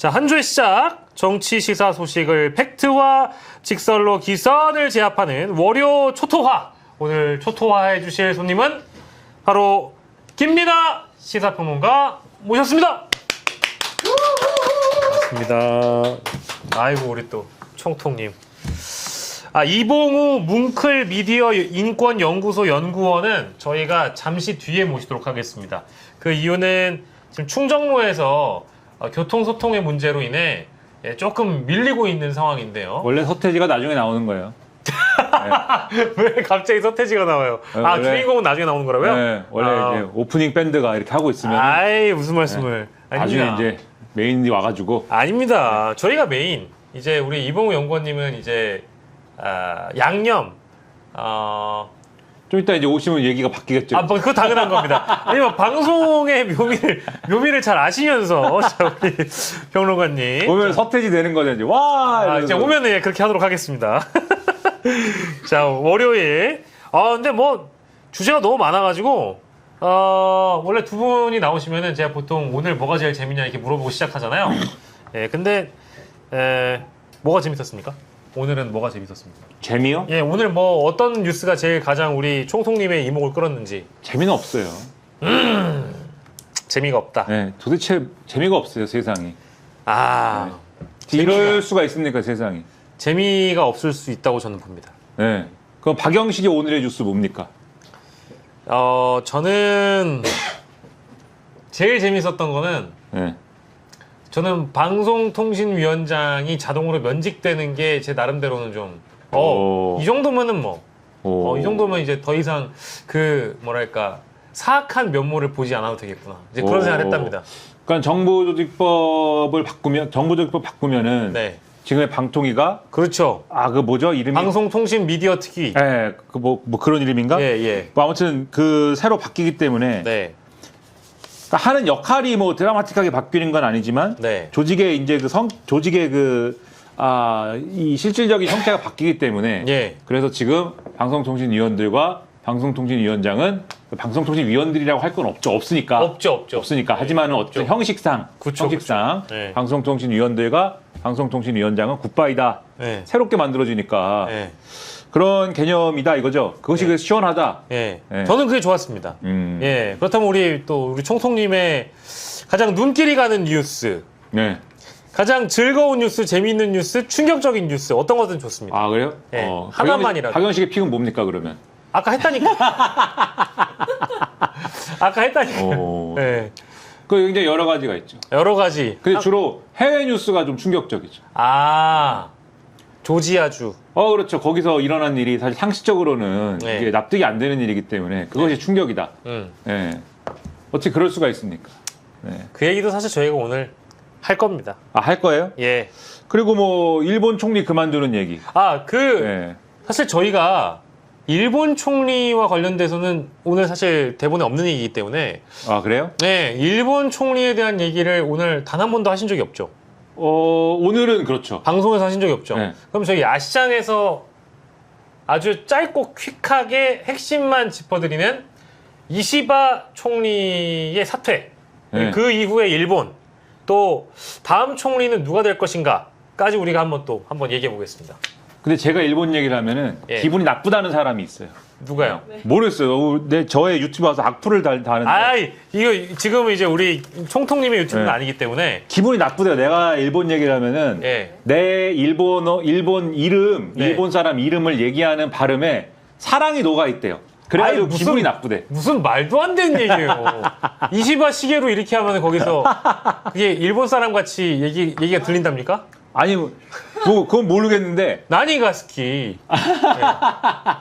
자, 한 주의 시작, 정치 시사 소식을 팩트와 직설로 기선을 제압하는 월요 초토화. 오늘 초토화해 주실 손님은 바로 김민아 시사평론가 모셨습니다. 반갑습니다. 아이고, 우리 또 총통님. 이봉우 뭉클 미디어 인권연구소 연구원은 저희가 잠시 뒤에 모시도록 하겠습니다. 그 이유는 지금 충정로에서 교통소통의 문제로 인해 조금 밀리고 있는 상황인데요. 원래 서태지가 나중에 나오는 거예요. 네. 왜 갑자기 서태지가 나와요? 원래, 주인공은 나중에 나오는 거라고요? 네, 원래 이제 오프닝 밴드가 이렇게 하고 있으면 무슨 말씀을. 네, 나중에 이제 메인이 와가지고. 아닙니다. 저희가 메인. 이제 우리 이봉우 연구원님은 이제 양념 좀 이따 이제 오시면 얘기가 바뀌겠죠. 뭐 그거 당연한 겁니다. 아니면 방송의 묘미를 잘 아시면서 자, 우리 평론가님 오면 서태지 되는 거죠. 이제 와. 이제 오면은 그렇게 하도록 하겠습니다. 자, 월요일. 근데 뭐 주제가 너무 많아가지고 원래 두 분이 나오시면은 제가 보통 오늘 뭐가 제일 재밌냐 이렇게 물어보고 시작하잖아요. 근데 뭐가 재밌었습니까? 오늘은 뭐가 재밌었습니까? 재미요? 예, 오늘 뭐 어떤 뉴스가 제일 가장 우리 총통님의 이목을 끌었는지. 재미는 없어요. 재미가 없다. 네, 도대체 재미가 없어요, 세상이. 이럴 수가 있습니까, 세상이? 재미가 없을 수 있다고 저는 봅니다. 네. 그럼 박영식의 오늘의 뉴스 뭡니까? 저는 제일 재밌었던 거는 네. 저는 방송통신위원장이 자동으로 면직되는 게 제 나름대로는 좀 이 정도면은 이 정도면 이제 더 이상 그 뭐랄까 사악한 면모를 보지 않아도 되겠구나. 이제 그런 생각을 했답니다. 그러니까 정보조직법 바꾸면은 네. 지금의 방통위가 그렇죠. 그 뭐죠? 이름이 방송통신 미디어 특위. 네, 그 뭐 그런 이름인가? 예. 뭐 아무튼 그 새로 바뀌기 때문에 네. 그러니까 하는 역할이 뭐 드라마틱하게 바뀌는 건 아니지만 네. 조직의 이제 조직의 이 실질적인 형태가 바뀌기 때문에 예. 그래서 지금 방송통신위원들과 방송통신위원장은 방송통신위원들이라고 할 건 없으니까 없으니까 하지만은 어떤 형식상 네. 방송통신위원들과 방송통신위원장은 굿바이다. 네. 새롭게 만들어지니까 네. 그런 개념이다 이거죠. 그것이 네. 시원하다. 예. 네. 저는 그게 좋았습니다. 예. 그렇다면 우리 총통님의 가장 눈길이 가는 뉴스, 네. 가장 즐거운 뉴스, 재미있는 뉴스, 충격적인 뉴스 어떤 것든 좋습니다. 그래요? 예. 하나만이라도. 박영식의 픽은 뭡니까 그러면? 아까 했다니까. 네. 그 굉장히 여러 가지가 있죠. 여러 가지. 근데 주로 해외 뉴스가 좀 충격적이죠. 조지아주. 그렇죠. 거기서 일어난 일이 사실 상식적으로는 네. 이게 납득이 안 되는 일이기 때문에 그것이 충격이다. 네. 어떻게 그럴 수가 있습니까? 네. 그 얘기도 사실 저희가 오늘 할 겁니다. 할 거예요? 예. 그리고 뭐 일본 총리 그만두는 얘기. 네. 사실 저희가 일본 총리와 관련돼서는 오늘 사실 대본에 없는 얘기이기 때문에. 그래요? 네. 일본 총리에 대한 얘기를 오늘 단 한 번도 하신 적이 없죠. 오늘은 그렇죠. 방송에서 하신 적이 없죠. 네. 그럼 저희 야시장에서 아주 짧고 퀵하게 핵심만 짚어드리는 이시바 총리의 사퇴. 네. 그 이후에 일본. 또 다음 총리는 누가 될 것인가까지 우리가 한번 얘기해 보겠습니다. 근데 제가 일본 얘기를 하면은 기분이 나쁘다는 사람이 있어요. 누가요? 모르겠어요. 저의 유튜브 와서 악플을 다는데. 이거 지금은 이제 우리 총통님의 유튜브는 아니기 때문에 기분이 나쁘대요. 내가 일본 얘기를 하면은 내 일본 이름, 일본 사람 이름을 얘기하는 발음에 사랑이 녹아 있대요. 그래가지고 기분이 나쁘대. 무슨 말도 안 되는 얘기예요. 이시바 시게로 이렇게 하면 거기서 그게 일본 사람 같이 얘기가 들린답니까? 아니 뭐 그건 모르겠는데. 나니가스키.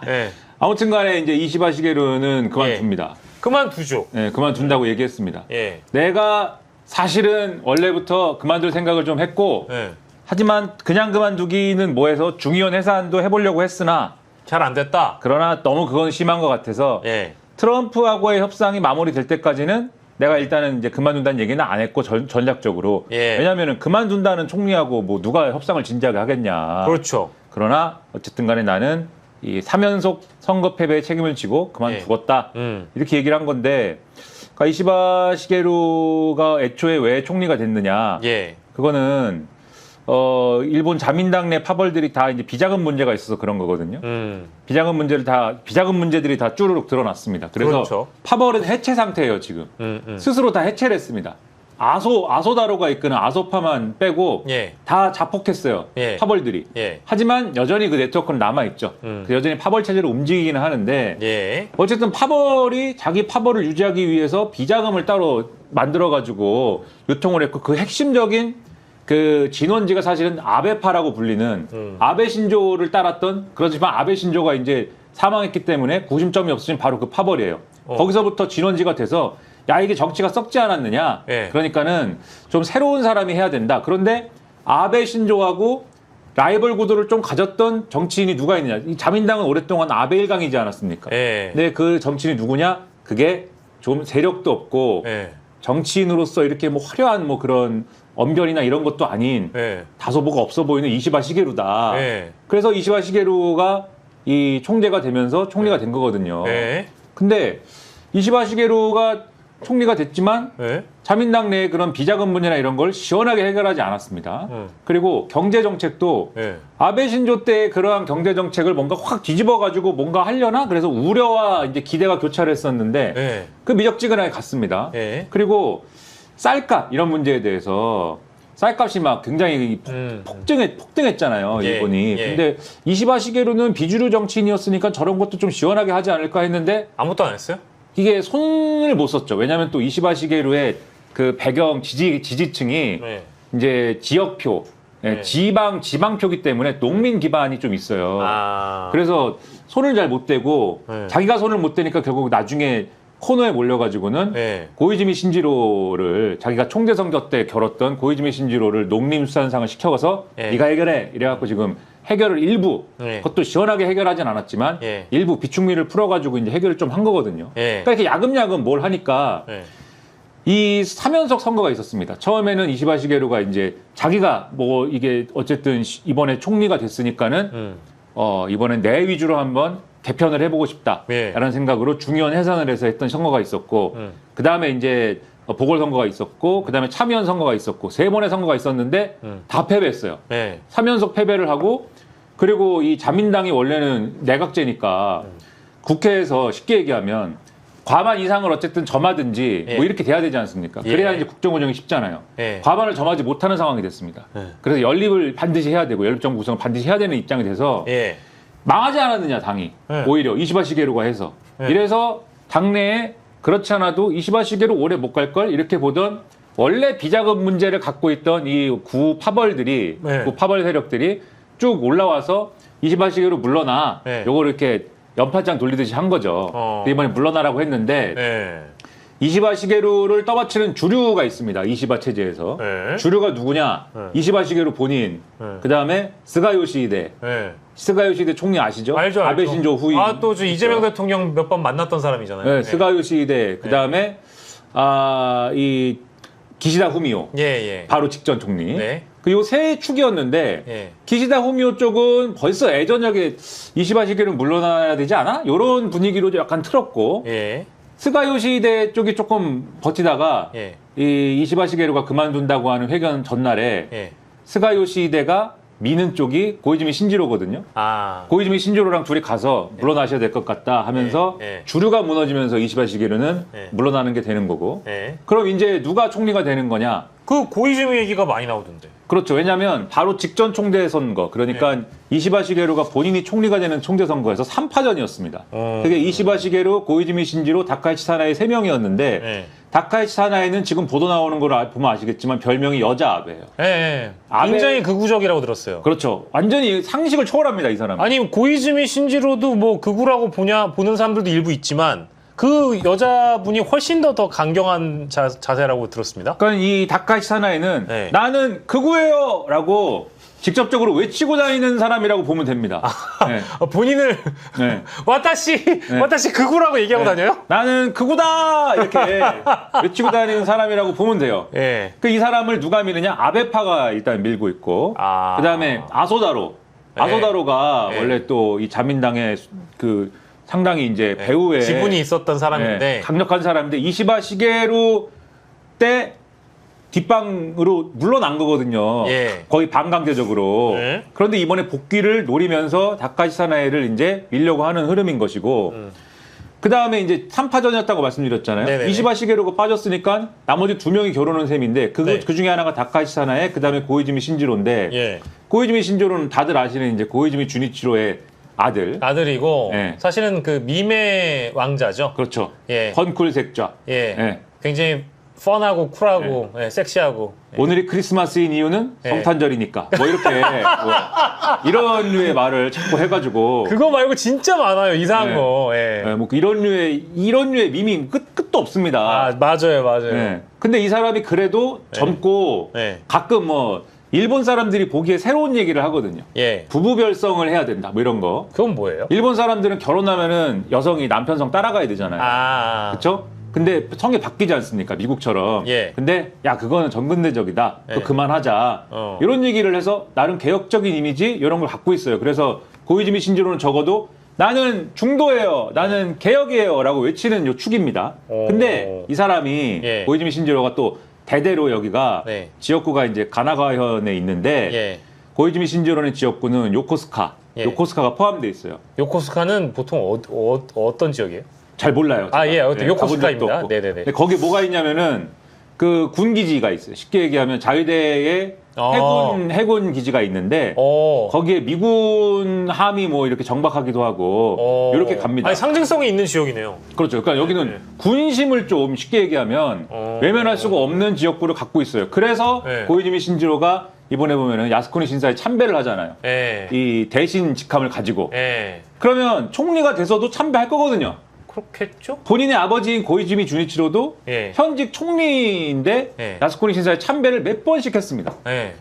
네. 아무튼간에 이제 이시바 시게루는 그만둡니다. 그만두죠. 네, 그만둔다고 얘기했습니다. 예. 내가 사실은 원래부터 그만둘 생각을 좀 했고, 하지만 그냥 그만두기는 뭐해서 중의원 해산도 해보려고 했으나 잘 안 됐다. 그러나 너무 그건 심한 것 같아서 트럼프하고의 협상이 마무리될 때까지는 내가 일단은 이제 그만둔다는 얘기는 안 했고 전략적으로 왜냐하면 그만둔다는 총리하고 뭐 누가 협상을 진지하게 하겠냐. 그렇죠. 그러나 어쨌든 간에 나는 이 3연속 선거 패배의 책임을 지고 그만두었다. 이렇게 얘기를 한 건데 그러니까 이시바 시게루가 애초에 왜 총리가 됐느냐. 그거는 일본 자민당 내 파벌들이 다 이제 비자금 문제가 있어서 그런 거거든요. 비자금 문제들이 다 쭈루룩 드러났습니다. 그래서 그렇죠. 파벌은 해체 상태예요, 지금. 스스로 다 해체를 했습니다. 아소다로가 이끄는 아소파만 빼고 예. 다 자폭했어요. 예. 파벌들이. 예. 하지만 여전히 그 네트워크는 남아있죠. 여전히 파벌 체제로 움직이기는 하는데 예. 어쨌든 파벌이 자기 파벌을 유지하기 위해서 비자금을 따로 만들어가지고 유통을 했고 그 핵심적인 그 진원지가 사실은 아베파라고 불리는 아베 신조를 따랐던 그렇지만 아베 신조가 이제 사망했기 때문에 구심점이 없으신 바로 그 파벌이에요. 거기서부터 진원지가 돼서 야 이게 정치가 썩지 않았느냐. 예. 그러니까는 좀 새로운 사람이 해야 된다. 그런데 아베 신조하고 라이벌 구도를 좀 가졌던 정치인이 누가 있느냐. 이 자민당은 오랫동안 아베 일강이지 않았습니까? 예. 근데 그 정치인이 누구냐? 그게 좀 세력도 없고 예. 정치인으로서 이렇게 뭐 화려한 뭐 그런 언변이나 이런 것도 아닌 예. 다소 뭐가 없어 보이는 이시바 시게루다. 예. 그래서 이시바 시게루가 이 총재가 되면서 총리가 된 거거든요. 예. 근데 이시바 시게루가 총리가 됐지만 예. 자민당 내의 그런 비자금 문제나 이런 걸 시원하게 해결하지 않았습니다. 그리고 경제 정책도 예. 아베 신조 때의 그러한 경제 정책을 뭔가 확 뒤집어 가지고 뭔가 하려나 그래서 우려와 이제 기대가 교차를 했었는데 예. 그 미적지근하게 갔습니다. 예. 그리고 쌀값 이런 문제에 대해서 쌀값이 막 굉장히 폭등했잖아요, 예. 일본이. 예. 근데 이시바 시게루는 비주류 정치인이었으니까 저런 것도 좀 시원하게 하지 않을까 했는데 아무것도 안 했어요? 이게 손을 못 썼죠. 왜냐하면 또 이시바 시게루의 그 배경 지지층이 네. 이제 지역표, 네. 지방표기 때문에 농민 기반이 좀 있어요. 아. 그래서 손을 잘 못 대고 네. 자기가 손을 못 대니까 결국 나중에 코너에 몰려가지고는 네. 고이즈미 신지로를 자기가 총재 선거 때 겨뤘던 고이즈미 신지로를 농림수산상을 시켜서 네. 네가 해결해 이래갖고 지금 해결을 일부 네. 그것도 시원하게 해결하진 않았지만 네. 일부 비축미를 풀어가지고 이제 해결을 좀 한 거거든요. 네. 그러니까 이렇게 야금야금 뭘 하니까 네. 이 3연속 선거가 있었습니다. 처음에는 이시바 시게루가 이제 자기가 뭐 이게 어쨌든 이번에 총리가 됐으니까는 이번엔 내 위주로 한번 개편을 해보고 싶다라는 생각으로 중의원 해산을 해서 했던 선거가 있었고 그 다음에 이제 보궐선거가 있었고 그 다음에 참의원 선거가 있었고 3번의 선거가 있었는데 다 패배했어요. 네. 3연속 패배를 하고 그리고 이 자민당이 원래는 내각제니까 국회에서 쉽게 얘기하면 과반 이상을 어쨌든 점하든지 예. 뭐 이렇게 돼야 되지 않습니까? 예. 그래야 이제 국정 운영이 쉽잖아요. 예. 과반을 점하지 못하는 상황이 됐습니다. 예. 그래서 연립을 반드시 해야 되고 연립정부 구성을 반드시 해야 되는 입장이 돼서 예. 망하지 않았느냐 당이 예. 오히려 이시바 시게루가 해서 예. 이래서 당내에 그렇지 않아도 이시바 시게루 오래 못 갈 걸 이렇게 보던 원래 비자금 문제를 갖고 있던 이 구파벌들이 예. 구파벌 세력들이 쭉 올라와서 이시바 시게루 물러나 예. 요걸 이렇게 연판장 돌리듯이 한 거죠. 근데 이번에 물러나라고 했는데 예. 이시바 시게루를 떠받치는 주류가 있습니다. 이시바 체제에서. 예. 주류가 누구냐? 이시바 시게루 본인. 그다음에 스가 요시히데. 예. 스가 요시히데 총리 아시죠? 알죠, 아베 알죠. 신조 후임. 아, 또 저 이재명 대통령 몇 번 만났던 사람이잖아요. 네, 스가 요시히데. 그다음에 이 기시다 후미오. 예, 예. 바로 직전 총리. 네. 그 요 세 축이었는데 예. 기시다 후미오 쪽은 벌써 예전역에 이시바 시게루 물러나야 되지 않아? 요런 분위기로 약간 틀었고 예. 스가 요시히데 쪽이 조금 버티다가 예. 이 이시바 시게루가 그만둔다고 하는 회견 전날에 예. 스가 요시히데가 미는 쪽이 고이즈미 신지로거든요. 아. 고이즈미 신지로랑 둘이 가서 물러나셔야 될 것 같다 하면서 예, 예. 주류가 무너지면서 이시바 시게루는 예. 물러나는 게 되는 거고. 예. 그럼 이제 누가 총리가 되는 거냐? 그 고이즈미 얘기가 많이 나오던데. 그렇죠. 왜냐하면 바로 직전 총재 선거, 그러니까 이시바 시게루가 본인이 총리가 되는 총재 선거에서 3파전이었습니다. 그게 이시바 시게루, 고이즈미 신지로, 다카이치 사나이 3명이었는데 예. 다카이치 사나이는 지금 보도 나오는 걸 보면 아시겠지만 별명이 여자 아베예요. 예. 예. 아베- 굉장히 극우적이라고 들었어요. 그렇죠. 완전히 상식을 초월합니다, 이 사람. 아니 고이즈미 신지로도 뭐 극우라고 보는 사람들도 일부 있지만 그 여자분이 훨씬 더 강경한 자세라고 들었습니다. 그러니까 이 다카이치 사나이는 네. 나는 극우예요라고 직접적으로 외치고 다니는 사람이라고 보면 됩니다. 네. 본인을 네. 와타시 극우라고 얘기하고 다녀요? 나는 극우다 이렇게 외치고 다니는 사람이라고 보면 돼요. 예. 그 이 사람을 누가 미느냐? 아베파가 일단 밀고 있고, 아. 그다음에 아소다로. 네. 아소다로가 네. 원래 또 이 자민당의 그 상당히 이제 배우의 지분이 있었던 사람인데 강력한 사람인데 이시바 시게루 때 뒷방으로 물러난 거거든요. 예. 거의 반강제적으로. 예. 그런데 이번에 복귀를 노리면서 다카시 사나에를 이제 밀려고 하는 흐름인 것이고 그 다음에 이제 3파전이었다고 말씀드렸잖아요. 네네네. 이시바 시게루가 빠졌으니까 나머지 2명이 결혼한 셈인데 네. 그 중에 하나가 다카시 사나에 그 다음에 고이즈미 신지로인데 예. 고이즈미 신지로는 다들 아시는 이제 고이즈미 주니치로의 아들이고 예. 사실은 그 밈의 왕자죠. 그렇죠. 예. 헌쿨 색좌. 예. 예. 굉장히 펀하고 쿨하고 예, 섹시하고. 예. 오늘이 크리스마스인 이유는 예. 성탄절이니까. 뭐 이렇게 뭐 이런 류의 말을 자꾸 해가지고. 그거 말고 진짜 많아요. 이상한 예. 거. 예. 뭐 이런 류의 밈이 끝도 없습니다. 아, 맞아요. 예. 근데 이 사람이 그래도 젊고 예. 가끔 뭐 일본 사람들이 보기에 새로운 얘기를 하거든요. 예. 부부 별성을 해야 된다. 뭐 이런 거. 그건 뭐예요? 일본 사람들은 결혼하면은 여성이 남편 성 따라가야 되잖아요. 그렇죠? 근데 성이 바뀌지 않습니까? 미국처럼. 예. 근데 야 그거는 전근대적이다. 예. 그거 그만하자. 이런 얘기를 해서 나름 개혁적인 이미지 이런 걸 갖고 있어요. 그래서 고이즈미 신지로는 적어도 나는 중도예요. 나는 개혁이에요라고 외치는 요 축입니다. 근데 이 사람이 예. 고이즈미 신지로가 또 대대로 여기가 네. 지역구가 이제 가나가현에 있는데 예. 고이즈미 신지로의 지역구는 요코스카. 예. 요코스카가 포함되어 있어요. 요코스카는 보통 어떤 지역이에요? 잘 몰라요. 아, 예. 가본 적도 요코스카입니다. 없고. 네네네. 근데 거기 뭐가 있냐면은 그 군기지가 있어요. 쉽게 얘기하면 자위대의 해군 기지가 있는데 거기에 미군 함이 뭐 이렇게 정박하기도 하고 이렇게 갑니다. 아니, 상징성이 있는 지역이네요. 그렇죠. 그러니까 여기는 네. 군심을 좀 쉽게 얘기하면 외면할 수가 없는 지역구를 갖고 있어요. 그래서 네. 고이즈미 신지로가 이번에 보면은 야스쿠니 신사에 참배를 하잖아요. 예. 이 대신 직함을 가지고. 예. 그러면 총리가 돼서도 참배할 거거든요. 그렇겠죠? 본인의 아버지인 고이즈미 주니치로도 예. 현직 총리인데 예. 야스쿠니 신사에 참배를 몇 번씩 했습니다. 예.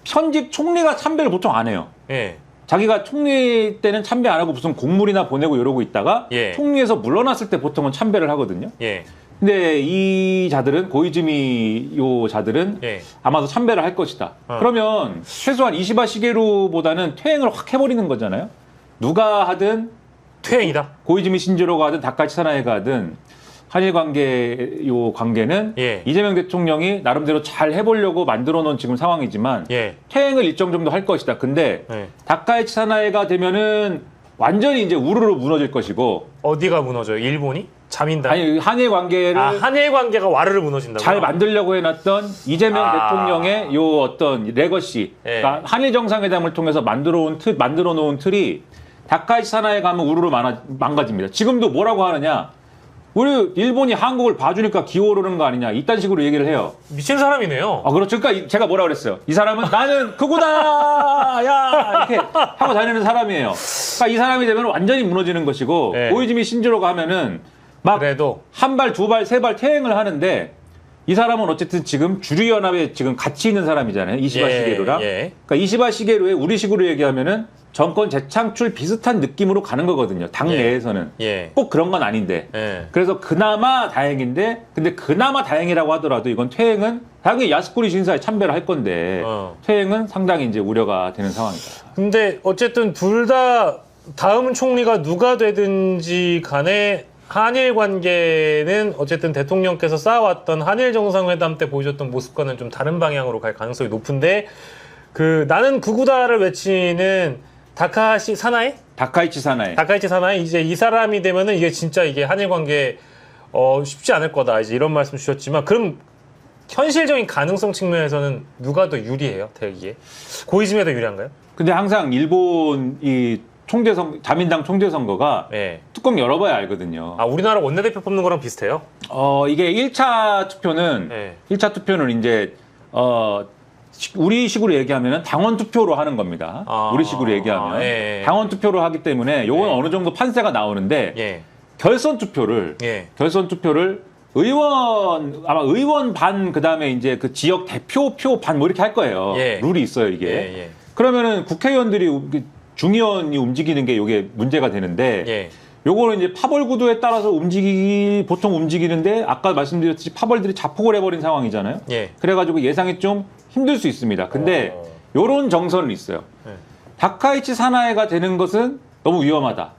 현직 총리가 참배를 보통 안 해요. 예. 자기가 총리 때는 참배 안 하고 무슨 공물이나 보내고 이러고 있다가 예. 총리에서 물러났을 때 보통은 참배를 하거든요. 예. 근데 이 자들은 고이즈미 요 자들은 예. 아마도 참배를 할 것이다. 그러면 최소한 이시바 시게루보다는 퇴행을 확 해버리는 거잖아요. 누가 하든 퇴행이다. 고이즈미 신지로가 하든 다카치 사나에가 하든 한일 관계는 예. 이재명 대통령이 나름대로 잘 해보려고 만들어 놓은 지금 상황이지만 예. 퇴행을 일정 정도 할 것이다. 근데 예. 다카이치 사나에가 되면은 완전히 이제 우르르 무너질 것이고 어디가 무너져요? 일본이? 자민당? 아니 한일 관계를 한일 관계가 와르르 무너진다고요? 잘 만들려고 해놨던 이재명 대통령의 요 어떤 레거시, 예. 그러니까 한일 정상회담을 통해서 만들어 놓은 틀이 다카이치 사나에 가면 우르르 망가집니다. 지금도 뭐라고 하느냐? 우리 일본이 한국을 봐주니까 기어오르는 거 아니냐? 이딴 식으로 얘기를 해요. 미친 사람이네요. 그렇죠. 그러니까 제가 뭐라 그랬어요? 이 사람은 나는 그구나! 야! 이렇게 하고 다니는 사람이에요. 그러니까 이 사람이 되면 완전히 무너지는 것이고, 네. 고이즈미 신지로가 하면은 막 그래도 한 발, 두 발, 세 발 퇴행을 하는데 이 사람은 어쨌든 지금 주류연합에 지금 같이 있는 사람이잖아요. 이시바 시게루랑. 예. 그러니까 이시바 시게루의 우리식으로 얘기하면은 정권 재창출 비슷한 느낌으로 가는 거거든요. 당 예. 내에서는. 예. 꼭 그런 건 아닌데. 예. 그래서 그나마 다행인데, 근데 그나마 다행이라고 하더라도 이건 퇴행은 당연히 야스쿠니 신사에 참배를 할 건데 퇴행은 상당히 이제 우려가 되는 상황이다. 근데 어쨌든 둘 다 다음 총리가 누가 되든지 간에 한일 관계는 어쨌든 대통령께서 쌓아왔던 한일 정상회담 때 보여줬던 모습과는 좀 다른 방향으로 갈 가능성이 높은데 나는 구구다를 외치는 다카이치 사나이 이제 이 사람이 되면은 이게 진짜 이게 한일 관계 쉽지 않을 거다 이제 이런 말씀 주셨지만 그럼 현실적인 가능성 측면에서는 누가 더 유리해요 대기에 고이즈미가 더 유리한가요? 근데 항상 일본 이 자민당 총재 선거가 네. 뚜껑 열어봐야 알거든요. 우리나라 원내대표 뽑는 거랑 비슷해요? 이게 1차 투표는 네. 1차 투표는 이제 우리 식으로 얘기하면 당원 투표로 하는 겁니다. 우리 식으로 얘기하면 예. 당원 투표로 하기 때문에 요건 어느 정도 판세가 나오는데 예. 결선 투표를 의원 반 그다음에 이제 그 지역 대표표 반 뭐 이렇게 할 거예요. 예. 룰이 있어요, 이게. 그러면은 국회의원들이 중의원이 움직이는 게 이게 문제가 되는데 요거는 이제 파벌 구도에 따라서 보통 움직이는데 아까 말씀드렸듯이 파벌들이 자폭을 해버린 상황이잖아요. 그래가지고 예상이 좀 힘들 수 있습니다. 근데 요런 정서는 있어요. 다카이치 사나에가 되는 것은 너무 위험하다.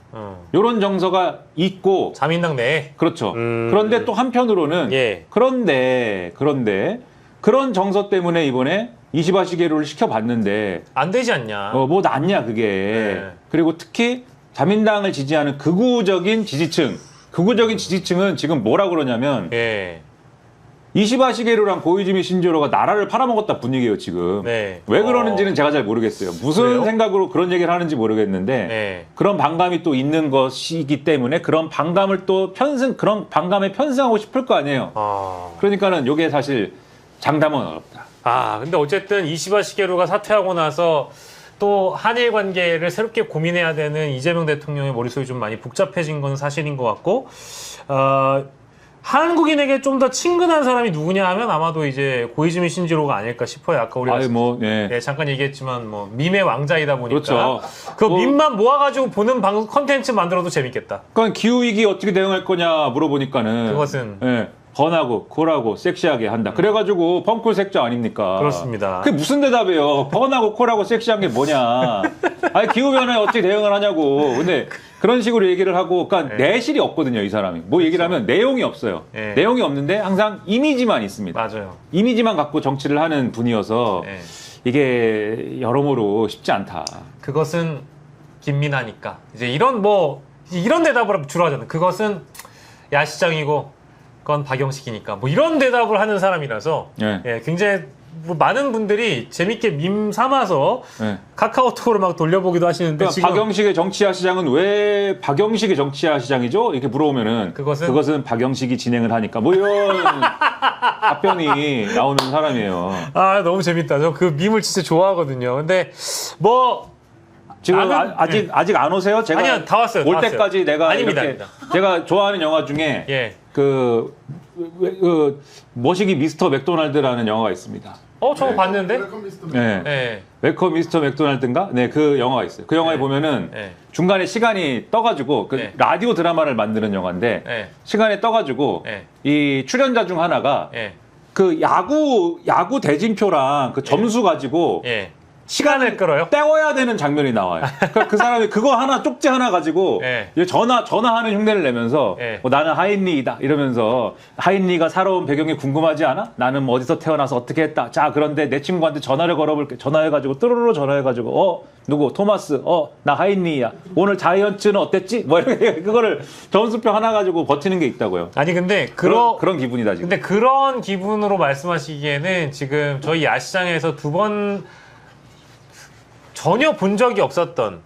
요런 정서가 있고 자민당 내에 그렇죠. 그런데 또 한편으로는 그런데 그런 정서 때문에 이번에 20화 시계로를 시켜봤는데 안 되지 않냐. 뭐 낫냐 그게. 네. 그리고 특히 자민당을 지지하는 극우적인 지지층은 지금 뭐라 그러냐면 예. 20화 시계로랑 고이즈미 신조로가 나라를 팔아먹었다 분위기예요 지금. 네. 왜 그러는지는 제가 잘 모르겠어요. 무슨 그래요? 생각으로 그런 얘기를 하는지 모르겠는데 네. 그런 반감이 또 있는 것이기 때문에 그런 반감을 또 그런 반감에 편승하고 싶을 거 아니에요. 그러니까는 이게 사실 장담은 어렵다. 근데 어쨌든 이시바 시게루가 사퇴하고 나서 또 한일 관계를 새롭게 고민해야 되는 이재명 대통령의 머릿속이 좀 많이 복잡해진 건 사실인 것 같고, 한국인에게 좀 더 친근한 사람이 누구냐 하면 아마도 이제 고이즈미 신지로가 아닐까 싶어요. 아까 우리가 잠깐 얘기했지만 뭐 밈의 왕자이다 보니까 그렇죠. 그 밈만 모아가지고 보는 컨텐츠 만들어도 재밌겠다. 그러니까 기후위기 어떻게 대응할 거냐 물어보니까는 그것은 번하고 콜하고 섹시하게 한다. 그래가지고 펑쿨 색조 아닙니까? 그렇습니다. 그게 무슨 대답이에요? 번하고 콜하고 섹시한 게 뭐냐? 아니 기후변화에 어떻게 대응을 하냐고. 근데 그런 식으로 얘기를 하고, 그러니까 내실이 없거든요, 이 사람이. 뭐 얘기를 하면 내용이 없어요. 내용이 없는데 항상 이미지만 있습니다. 맞아요. 이미지만 갖고 정치를 하는 분이어서 이게 여러모로 쉽지 않다. 그것은 김민하니까 이제 이런 대답을 주로 하잖아요. 그것은 야시장이고. 그건 박영식이니까 뭐 이런 대답을 하는 사람이라서 굉장히 많은 분들이 재밌게 밈 삼아서 카카오톡으로 막 돌려보기도 하시는데 그러니까 지금 박영식의 정치화 시장은 왜 박영식의 정치화 시장이죠? 이렇게 물어보면은 그것은 박영식이 진행을 하니까 뭐 이런 답변이 나오는 사람이에요. 너무 재밌다. 저 그 밈을 진짜 좋아하거든요. 근데 뭐 지금 아직 안 오세요? 제가 아니요, 다 왔어요. 올 때까지 내가 아닙니다. 제가 좋아하는 영화 중에 그 머시기 미스터 맥도날드라는 영화가 있습니다. 저거 봤는데? 웰컴 미스터 맥도날드인가? 그 영화가 있어요. 그 영화에 보면은 중간에 시간이 떠가지고 라디오 드라마를 만드는 영화인데 시간에 떠가지고 이 출연자 중 하나가 그 야구 대진표랑 그 점수 가지고 시간을 끌어요? 때워야 되는 장면이 나와요. 그러니까 그 사람이 그거 쪽지 하나 가지고 전화하는 흉내를 내면서 나는 하인리이다 이러면서 하인리가 살아온 배경이 궁금하지 않아? 나는 뭐 어디서 태어나서 어떻게 했다. 자 그런데 내 친구한테 전화를 걸어볼게. 전화해가지고 뚜루루루 전화해가지고 누구 토마스 나 하인리야. 오늘 자이언츠는 어땠지? 뭐 이렇게 그거를 점수표 하나 가지고 버티는 게 있다고요. 아니 근데 그런 기분이다 지금. 근데 그런 기분으로 말씀하시기에는 지금 저희 야시장에서 두 번 전혀 본 적이 없었던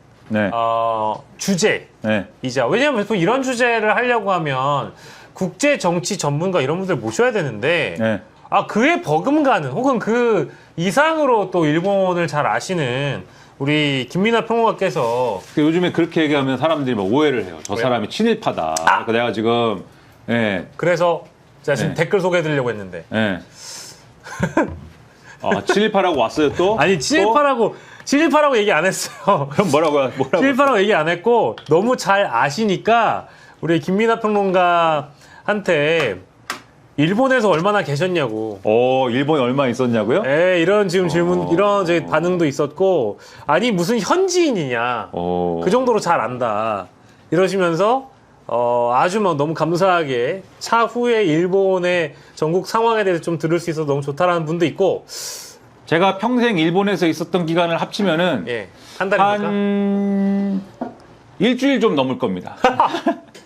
주제이자 왜냐하면 보통 이런 주제를 하려고 하면 국제 정치 전문가 이런 분들 모셔야 되는데 그에 버금가는 혹은 그 이상으로 또 일본을 잘 아시는 우리 김민하 평론가께서 요즘에 그렇게 얘기하면 사람들이 막 오해를 해요. 저 사람이 친일파다. 그러니까 내가 지금 그래서 제가 지금 댓글 소개해드리려고 했는데 친일파라고 왔어요 또? 아니 친일파라고 얘기 안 했어요. 그럼 뭐라고요? 친일파라고 얘기 안 했고 너무 잘 아시니까 우리 김민하 평론가한테 일본에서 얼마나 계셨냐고. 일본에 얼마 있었냐고요? 이런 지금 질문, 이런 반응도 있었고, 아니 무슨 현지인이냐. 그 정도로 잘 안다. 이러시면서 아주 너무 감사하게 차후에 일본의 전국 상황에 대해서 좀 들을 수 있어서 너무 좋다라는 분도 있고. 제가 평생 일본에서 있었던 기간을 합치면은 한 달입니까? 한 일주일 좀 넘을 겁니다.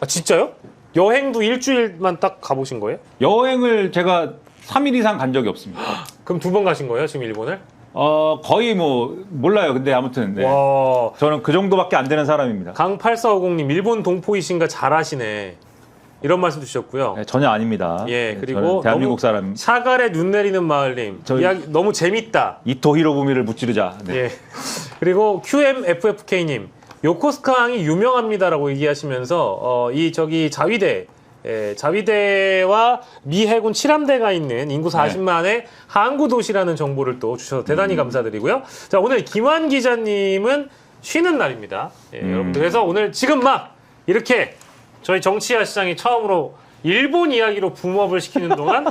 진짜요? 여행도 일주일만 딱 가보신 거예요? 여행을 제가 3일 이상 간 적이 없습니다. 그럼 2번 가신 거예요, 지금 일본을? 거의 몰라요. 근데 아무튼 저는 그 정도밖에 안 되는 사람입니다. 강8450님, 일본 동포이신가 잘하시네. 이런 말씀 주셨고요. 전혀 아닙니다. 그리고 대한민국 사람. 사갈에 눈 내리는 마을님, 이야기 너무 재밌다. 이토 히로부미를 무찌르자. 그리고 QMFFK님, 요코스카항이 유명합니다라고 얘기하시면서 자위대와 미 해군 7함대가 있는 인구 40만의 항구 도시라는 정보를 또 주셔서 대단히 감사드리고요. 자, 오늘 김환 기자님은 쉬는 날입니다. 여러분들 그래서 오늘 지금 막 이렇게 저희 정치야 시장이 처음으로 일본 이야기로 붐업을 시키는 동안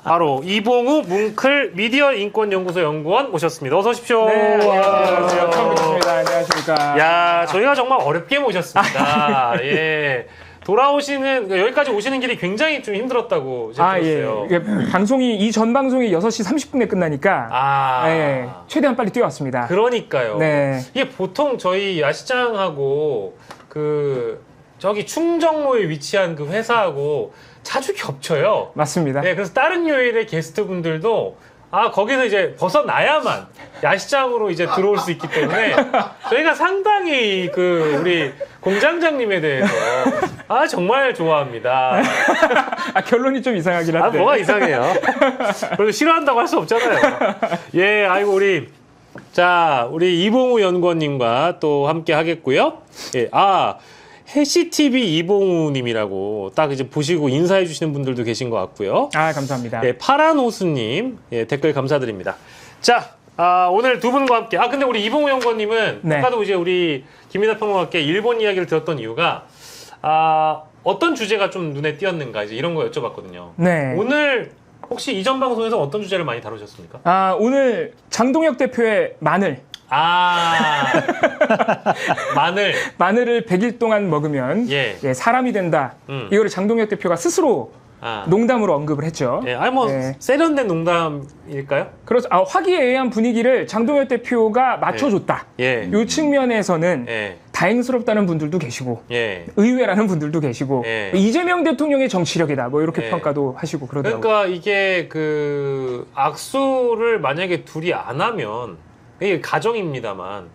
바로 이봉우 뭉클 미디어 인권연구소 연구원 모셨습니다. 어서 오십시오. 안녕하세요. 처음 뵙습니다. 안녕하십니까. 야, 저희가 정말 어렵게 모셨습니다. 돌아오시는 여기까지 오시는 길이 굉장히 좀 힘들었다고 제가 들었어요. 이게 방송이 이전 방송이 6시 30분에 끝나니까 예, 최대한 빨리 뛰어왔습니다. 그러니까요. 네. 이게 보통 저희 야시장하고 저기 충정로에 위치한 그 회사하고 자주 겹쳐요. 맞습니다. 네, 그래서 다른 요일에 게스트분들도 거기서 이제 벗어나야만 야시장으로 이제 들어올 수 있기 때문에 저희가 상당히 우리 공장장님에 대해서 정말 좋아합니다. 결론이 좀 이상하긴 한데. 뭐가 이상해요. 그래도 싫어한다고 할 수 없잖아요. 예, 아이고 우리 이봉우 연구원님과 또 함께 하겠고요. 예, 해시TV 이봉우님이라고 딱 이제 보시고 인사해 주시는 분들도 계신 것 같고요. 감사합니다. 예, 파란호수님 댓글 감사드립니다. 자, 오늘 두 분과 함께 근데 우리 이봉우 연구원님은 아까도 이제 우리 김민하 평론가께 일본 이야기를 들었던 이유가 어떤 주제가 좀 눈에 띄었는가 이제 이런 거 여쭤봤거든요. 네. 오늘 혹시 이전 방송에서 어떤 주제를 많이 다루셨습니까? 오늘 장동혁 대표의 마늘. 마늘을 100일 동안 먹으면 사람이 된다. 이거를 장동혁 대표가 스스로 농담으로 언급을 했죠. 세련된 농담일까요? 그렇죠. 화기애애한 분위기를 장동혁 대표가 맞춰줬다. 이 측면에서는 다행스럽다는 분들도 계시고 의외라는 분들도 계시고 이재명 대통령의 정치력이다. 뭐 이렇게 평가도 하시고 그러더라고요. 그러니까 이게 악수를 만약에 둘이 안 하면 이게 가정입니다만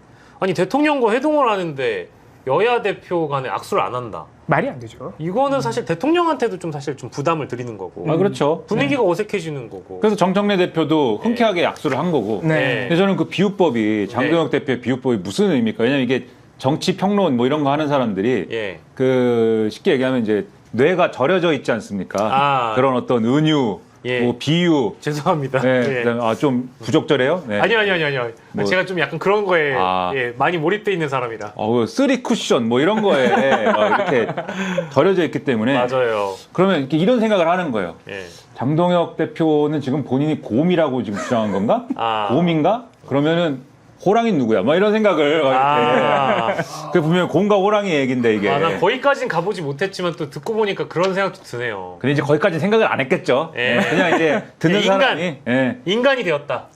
대통령과 회동을 하는데 여야 대표 간에 악수를 안 한다. 말이 안 되죠. 이거는 사실 대통령한테도 사실 좀 부담을 드리는 거고. 그렇죠. 분위기가 어색해지는 거고. 그래서 정청래 대표도 흔쾌하게 악수를 한 거고. 근데 저는 그 비유법이 장동혁 대표의 비유법이 무슨 의미입니까? 왜냐면 이게 정치 평론 뭐 이런 거 하는 사람들이 쉽게 얘기하면 이제 뇌가 절여져 있지 않습니까? 그런 어떤 은유 뭐 비유. 죄송합니다. 좀 부적절해요? 아니요. 제가 좀 약간 그런 거에 많이 몰입돼 있는 사람이라. 쓰리 쿠션 뭐 이런 거에 이렇게 절여져 있기 때문에. 맞아요. 그러면 이런 생각을 하는 거예요. 장동혁 대표는 지금 본인이 곰이라고 지금 주장한 건가? 곰인가? 그러면은 호랑이는 누구야? 뭐 이런 생각을 그 분명 곰과 호랑이 얘기인데 이게. 난 거기까지는 가보지 못했지만 또 듣고 보니까 그런 생각도 드네요. 근데 이제 거기까지 생각을 안 했겠죠. 그냥 이제 듣는 사람이 인간이 되었다.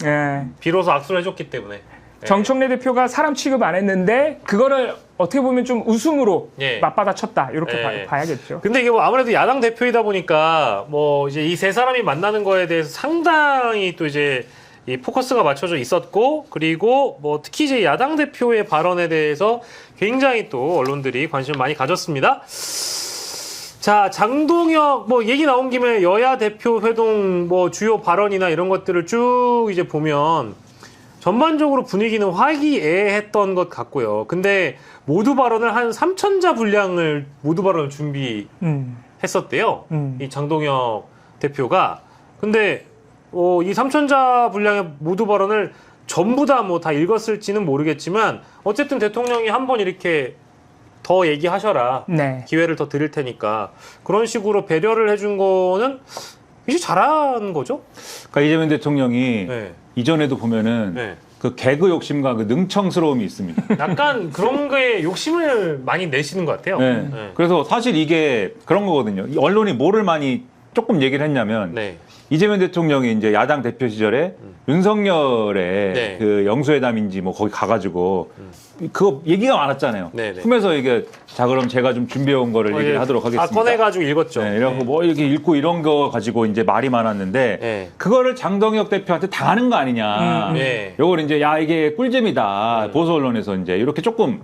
비로소 악수를 해줬기 때문에. 정청래 대표가 사람 취급 안 했는데 그거를 어떻게 보면 좀 웃음으로 맞받아쳤다 이렇게 봐야겠죠. 근데 이게 아무래도 야당 대표이다 보니까 이제 이 세 사람이 만나는 거에 대해서 상당히 또 이제 이 포커스가 맞춰져 있었고 그리고 특히 이제 야당 대표의 발언에 대해서 굉장히 또 언론들이 관심을 많이 가졌습니다. 자, 장동혁 얘기 나온 김에 여야 대표 회동 주요 발언이나 이런 것들을 쭉 이제 보면 전반적으로 분위기는 화기애애했던 것 같고요. 근데 모두 발언을 한 3,000자 분량을 모두 발언을 준비했었대요. 이 장동혁 대표가. 근데 이 3,000자 분량의 모두 발언을 전부 다 읽었을지는 모르겠지만 어쨌든 대통령이 한번 이렇게 더 얘기하셔라. 기회를 더 드릴 테니까. 그런 식으로 배려를 해준 거는 이제 잘한 거죠? 그러니까 이재명 대통령이 이전에도 보면은 그 개그 욕심과 그 능청스러움이 있습니다. 약간 그런 거에 욕심을 많이 내시는 것 같아요. 그래서 사실 이게 그런 거거든요. 언론이 뭐를 많이 조금 얘기를 했냐면 이재명 대통령이 이제 야당 대표 시절에 윤석열의 그 영수회담인지 거기 가가지고 그거 얘기가 많았잖아요. 품에서 이게 그럼 제가 좀 준비해온 거를 얘기를 하도록 하겠습니다. 꺼내가지고 읽었죠. 이러고 이렇게 읽고 이런 거 가지고 이제 말이 많았는데 그거를 장동혁 대표한테 당하는 거 아니냐. 요걸 이제 이게 꿀잼이다. 보수 언론에서 이제 이렇게 조금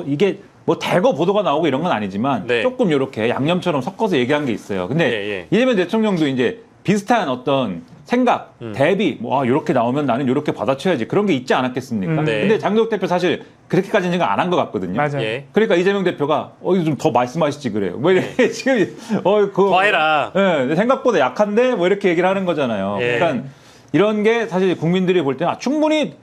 이게 대거 보도가 나오고 이런 건 아니지만 조금 이렇게 양념처럼 섞어서 얘기한 게 있어요. 근데 이재명 대통령도 이제 비슷한 어떤 생각, 대비, 이렇게 나오면 나는 이렇게 받아쳐야지 그런 게 있지 않았겠습니까? 근데 장동혁 대표 사실 그렇게까지는 생각 안 한 것 같거든요. 맞아요. 그러니까 이재명 대표가 좀 더 말씀하시지 그래요. 이렇게 지금 더 해라. 생각보다 약한데 이렇게 얘기를 하는 거잖아요. 그러니까 이런 게 사실 국민들이 볼 때는 충분히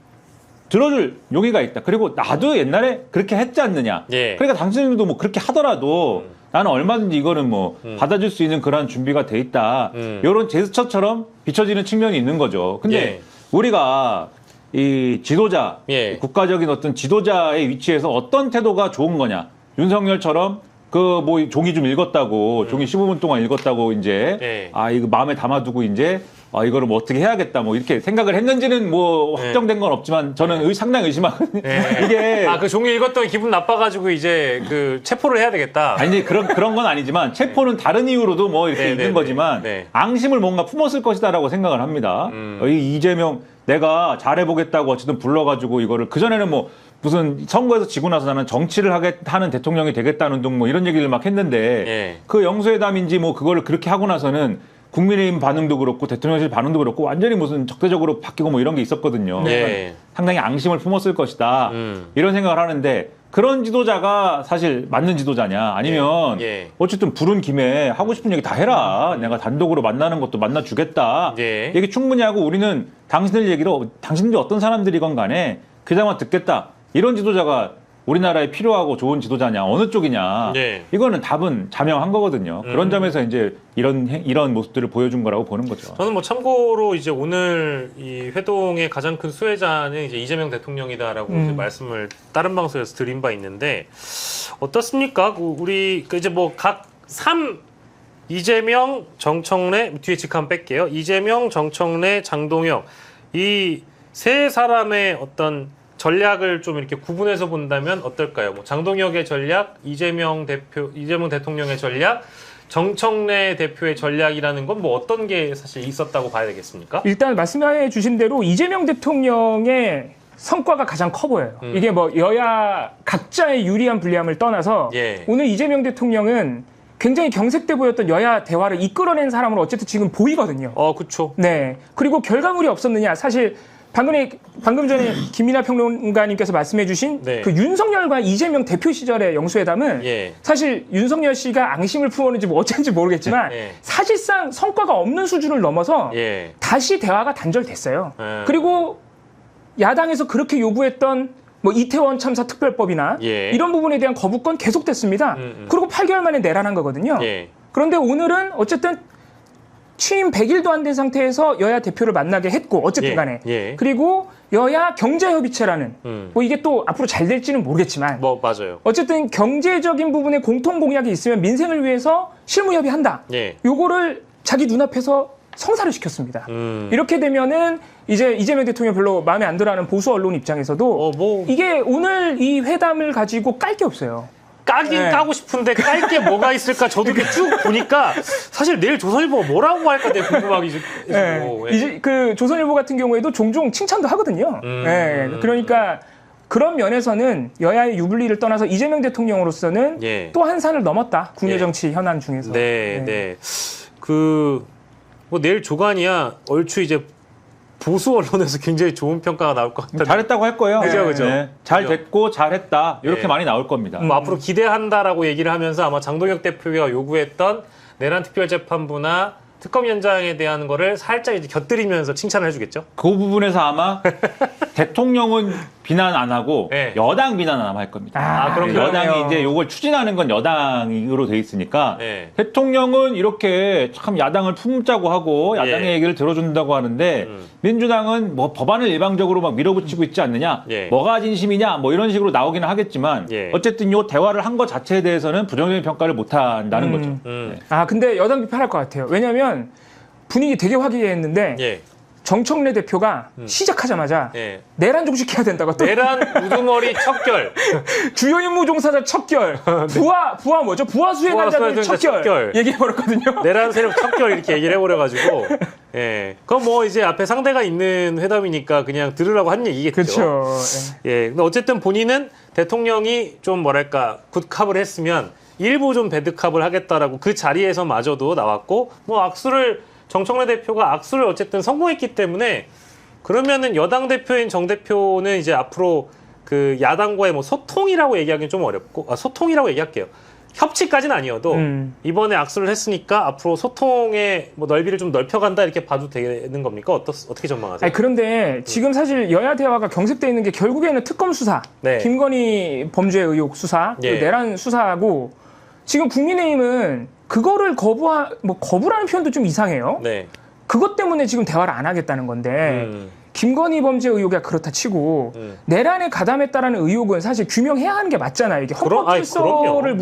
들어줄 용의가 있다. 그리고 나도 옛날에 그렇게 했지 않느냐. 그러니까 당신들도 그렇게 하더라도 나는 얼마든지 이거는 받아줄 수 있는 그런 준비가 돼 있다. 이런 제스처처럼 비춰지는 측면이 있는 거죠. 근데 우리가 이 지도자, 국가적인 어떤 지도자의 위치에서 어떤 태도가 좋은 거냐. 윤석열처럼 그 뭐 종이 좀 읽었다고 종이 15분 동안 읽었다고 이제 이거 마음에 담아두고 이제 이거를 뭐 어떻게 해야겠다 뭐 이렇게 생각을 했는지는 뭐 확정된 건 없지만 저는 상당히 의심하거든요. 이게 그 종이 읽었더니 기분 나빠가지고 이제 그 체포를 해야 되겠다. 아니 그런 건 아니지만 체포는 다른 이유로도 뭐 이렇게 있는 거지만 앙심을 뭔가 품었을 것이다라고 생각을 합니다. 이재명 내가 잘해보겠다고 어쨌든 불러가지고 이거를 그전에는 뭐 무슨 선거에서 지고 나서 나는 정치를 하는 대통령이 되겠다는 등 뭐 이런 얘기를 막 했는데 그 영수회담인지 뭐 그거를 그렇게 하고 나서는 국민의힘 반응도 그렇고 대통령실 반응도 그렇고 완전히 무슨 적대적으로 바뀌고 뭐 이런 게 있었거든요. 그러니까 상당히 앙심을 품었을 것이다. 이런 생각을 하는데 그런 지도자가 사실 맞는 지도자냐 아니면 어쨌든 부른 김에 하고 싶은 얘기 다 해라. 내가 단독으로 만나는 것도 만나주겠다. 얘기 충분히 하고 우리는 당신들 얘기로 당신들이 어떤 사람들이건 간에 그자만 듣겠다. 이런 지도자가 우리나라에 필요하고 좋은 지도자냐 어느 쪽이냐 이거는 답은 자명한 거거든요. 그런 점에서 이제 이런 모습들을 보여준 거라고 보는 거죠. 저는 뭐 참고로 이제 오늘 이 회동의 가장 큰 수혜자는 이제 이재명 대통령이다라고 이제 말씀을 다른 방송에서 드린 바 있는데 어떻습니까? 우리 이제 뭐 각 이재명, 정청래 뒤에 직함 뺄게요. 이재명, 정청래, 장동혁 이 세 사람의 어떤 전략을 좀 이렇게 구분해서 본다면 어떨까요? 뭐 장동혁의 전략, 이재명 대통령의 전략, 정청래 대표의 전략이라는 건 뭐 어떤 게 사실 있었다고 봐야 되겠습니까? 일단 말씀해 주신 대로 이재명 대통령의 성과가 가장 커 보여요. 이게 뭐 여야 각자의 유리한 불리함을 떠나서 오늘 이재명 대통령은 굉장히 경색돼 보였던 여야 대화를 이끌어낸 사람으로 어쨌든 지금 보이거든요. 그렇죠. 네. 그리고 결과물이 없었느냐? 사실 방금 전에 김민하 평론가님께서 말씀해주신 그 윤석열과 이재명 대표 시절의 영수회담은 사실 윤석열 씨가 앙심을 품었는지 뭐 어쩐지 모르겠지만 사실상 성과가 없는 수준을 넘어서 다시 대화가 단절됐어요. 그리고 야당에서 그렇게 요구했던 뭐 이태원 참사 특별법이나 이런 부분에 대한 거부권 계속됐습니다. 그리고 8개월 만에 내란한 거거든요. 그런데 오늘은 어쨌든 취임 100일도 안 된 상태에서 여야 대표를 만나게 했고 어쨌든 간에 그리고 여야 경제협의체라는 뭐 이게 또 앞으로 잘 될지는 모르겠지만 뭐 맞아요. 어쨌든 경제적인 부분에 공통 공약이 있으면 민생을 위해서 실무협의한다. 요거를 자기 눈앞에서 성사를 시켰습니다. 이렇게 되면은 이제 이재명 대통령 별로 마음에 안 들어하는 보수 언론 입장에서도 이게 오늘 이 회담을 가지고 깔 게 없어요. 까긴 까고 싶은데 깔 게 뭐가 있을까 저도 이렇게 쭉 보니까 사실 내일 조선일보가 뭐라고 할까 되게 궁금하기 이제 그 조선일보 같은 경우에도 종종 칭찬도 하거든요. 그러니까 그런 면에서는 여야의 유불리를 떠나서 이재명 대통령으로서는 또 한 산을 넘었다. 국내 정치 현안 중에서. 뭐 내일 조간이야 얼추 이제 보수 언론에서 굉장히 좋은 평가가 나올 것 같아요. 잘했다고 할 거예요. 그죠. 잘 됐고 잘했다 이렇게 많이 나올 겁니다. 뭐 앞으로 기대한다라고 얘기를 하면서 아마 장동혁 대표가 요구했던 내란 특별재판부나 특검위원장에 대한 거를 살짝 이제 곁들이면서 칭찬을 해주겠죠. 그 부분에서 아마 대통령은 비난 안 하고 여당 비난은 아마 할 겁니다. 그럼 여당이 이제 이걸 추진하는 건 여당으로 돼 있으니까 대통령은 이렇게 참 야당을 품자고 하고 야당의 얘기를 들어준다고 하는데 민주당은 뭐 법안을 일방적으로 막 밀어붙이고 있지 않느냐, 뭐가 진심이냐, 뭐 이런 식으로 나오기는 하겠지만 어쨌든 이 대화를 한 것 자체에 대해서는 부정적인 평가를 못 한다는 거죠. 근데 여당 비판할 것 같아요. 왜냐하면 분위기 되게 화기애애했는데. 정청래 대표가 시작하자마자 내란 종식해야 된다고 또 내란 우두머리 척결 주요 임무 종사자 척결 부하 뭐죠? 부하 수행관자들 척결 얘기해버렸거든요. 내란 세력 척결 이렇게 얘기를 해버려가지고 그럼 뭐 이제 앞에 상대가 있는 회담이니까 그냥 들으라고 한 얘기겠죠. 그렇죠. 근데 어쨌든 본인은 대통령이 좀 뭐랄까 굿캅을 했으면 일부 좀 배드캅을 하겠다라고 그 자리에서마저도 나왔고 뭐 정청래 대표가 악수를 어쨌든 성공했기 때문에 그러면은 여당 대표인 정 대표는 이제 앞으로 그 야당과의 뭐 소통이라고 얘기하기는 좀 어렵고 소통이라고 얘기할게요. 협치까지는 아니어도 이번에 악수를 했으니까 앞으로 소통의 뭐 넓이를 좀 넓혀간다 이렇게 봐도 되는 겁니까? 어떻게 전망하세요? 그런데 지금 사실 여야 대화가 경색돼 있는 게 결국에는 특검 수사, 김건희 범죄 의혹 수사, 내란 수사하고 지금 국민의힘은 그거를 거부라는 표현도 좀 이상해요. 그것 때문에 지금 대화를 안 하겠다는 건데 김건희 범죄 의혹이 그렇다 치고 내란에 가담했다라는 의혹은 사실 규명해야 하는 게 맞잖아요. 이게 헌법 질서를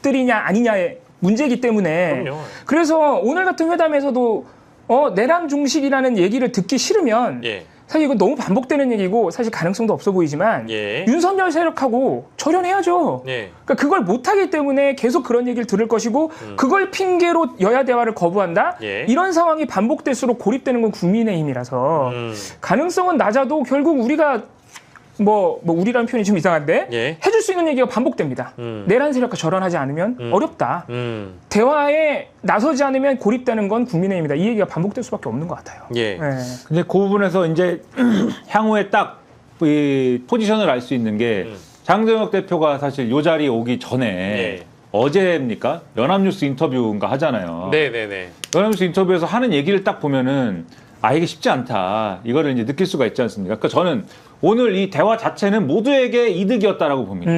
것들이냐 아니냐의 문제이기 때문에 그럼요. 그래서 오늘 같은 회담에서도 내란 중식이라는 얘기를 듣기 싫으면 예. 사실 이건 너무 반복되는 얘기고 사실 가능성도 없어 보이지만 예. 윤석열 세력하고 절연해야죠. 예. 그러니까 그걸 못하기 때문에 계속 그런 얘기를 들을 것이고 그걸 핑계로 여야 대화를 거부한다? 예. 이런 상황이 반복될수록 고립되는 건 국민의힘이라서 가능성은 낮아도 결국 우리가 우리라는 표현이 좀 이상한데 예. 해줄 수 있는 얘기가 반복됩니다. 내란 세력과 절연하지 않으면 어렵다. 대화에 나서지 않으면 고립되는 건 국민의힘이다. 이 얘기가 반복될 수밖에 없는 것 같아요. 예. 네. 근데 그 부분에서 이제 향후에 딱 이 포지션을 알 수 있는 게 장동혁 대표가 사실 요 자리에 오기 전에 예. 어제입니까? 연합뉴스 인터뷰인가 하잖아요. 네네네. 연합뉴스 인터뷰에서 하는 얘기를 딱 보면은 이게 쉽지 않다. 이거를 이제 느낄 수가 있지 않습니까? 그러니까 저는 오늘 이 대화 자체는 모두에게 이득이었다라고 봅니다.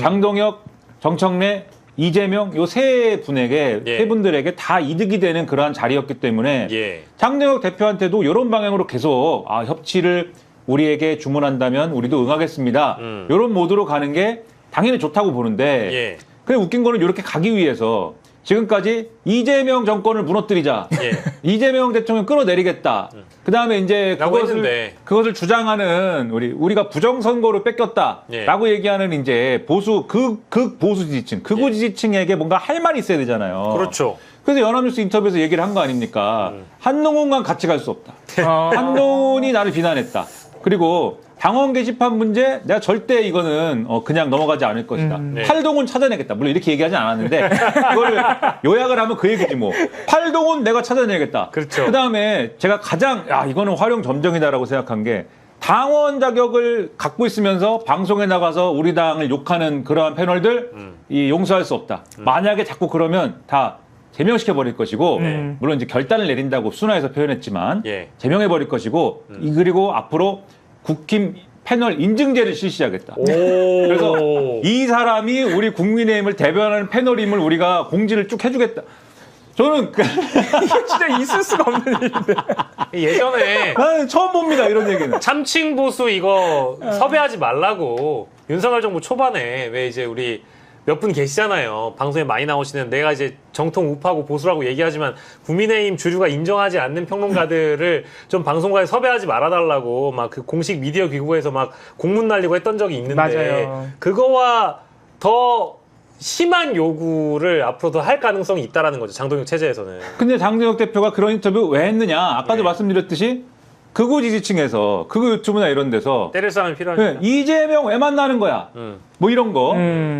장동혁, 정청래, 이재명 요 세 분에게 예. 세 분들에게 다 이득이 되는 그러한 자리였기 때문에 예. 장동혁 대표한테도 이런 방향으로 계속 협치를 우리에게 주문한다면 우리도 응하겠습니다. 이런 모드로 가는 게 당연히 좋다고 보는데 예. 근데 웃긴 거는 이렇게 가기 위해서 지금까지 이재명 정권을 무너뜨리자. 예. 이재명 대통령 끌어내리겠다. 그다음에 이제 라고 했는데. 그것을 주장하는 우리가 부정선거로 뺏겼다라고 얘기하는 이제 극보수 지지층, 극우 지지층에게 뭔가 할 말이 있어야 되잖아요. 그렇죠. 그래서 연합뉴스 인터뷰에서 얘기를 한 거 아닙니까? 한동훈과 같이 갈 수 없다. 한동훈이 나를 비난했다. 그리고 당원 게시판 문제 내가 절대 이거는 그냥 넘어가지 않을 것이다. 네. 팔동훈 찾아내겠다. 물론 이렇게 얘기하진 않았는데 그거를 요약을 하면 그 얘기지 뭐. 팔동훈 내가 찾아내겠다. 그렇죠. 그다음에 제가 가장 이거는 활용 점정이다라고 생각한 게 당원 자격을 갖고 있으면서 방송에 나가서 우리 당을 욕하는 그러한 패널들 용서할 수 없다. 만약에 자꾸 그러면 다 제명시켜 버릴 것이고 물론 이제 결단을 내린다고 순화해서 표현했지만 예. 제명해 버릴 것이고 그리고 앞으로 국힘 패널 인증제를 실시하겠다. 그래서 이 사람이 우리 국민의힘을 대변하는 패널임을 우리가 공지를 쭉 해주겠다. 저는 이게 진짜 있을 수가 없는 일인데. 예전에 나는 처음 봅니다 이런 얘기는. 참칭 보수 이거 섭외하지 말라고 윤석열 정부 초반에 왜 이제 우리 몇 분 계시잖아요. 방송에 많이 나오시는 내가 이제 정통 우파고 보수라고 얘기하지만 국민의힘 주류가 인정하지 않는 평론가들을 좀 방송국에 섭외하지 말아달라고 막 그 공식 미디어 기구에서 막 공문 날리고 했던 적이 있는데 맞아요. 그거와 더 심한 요구를 앞으로도 할 가능성이 있다라는 거죠. 장동혁 체제에서는. 근데 장동혁 대표가 그런 인터뷰 왜 했느냐? 아까도 말씀드렸듯이 극우 지지층에서 극우 유튜브나 이런 데서 때릴 사람이 필요하니까. 이재명 왜 만나는 거야? 뭐 이런 거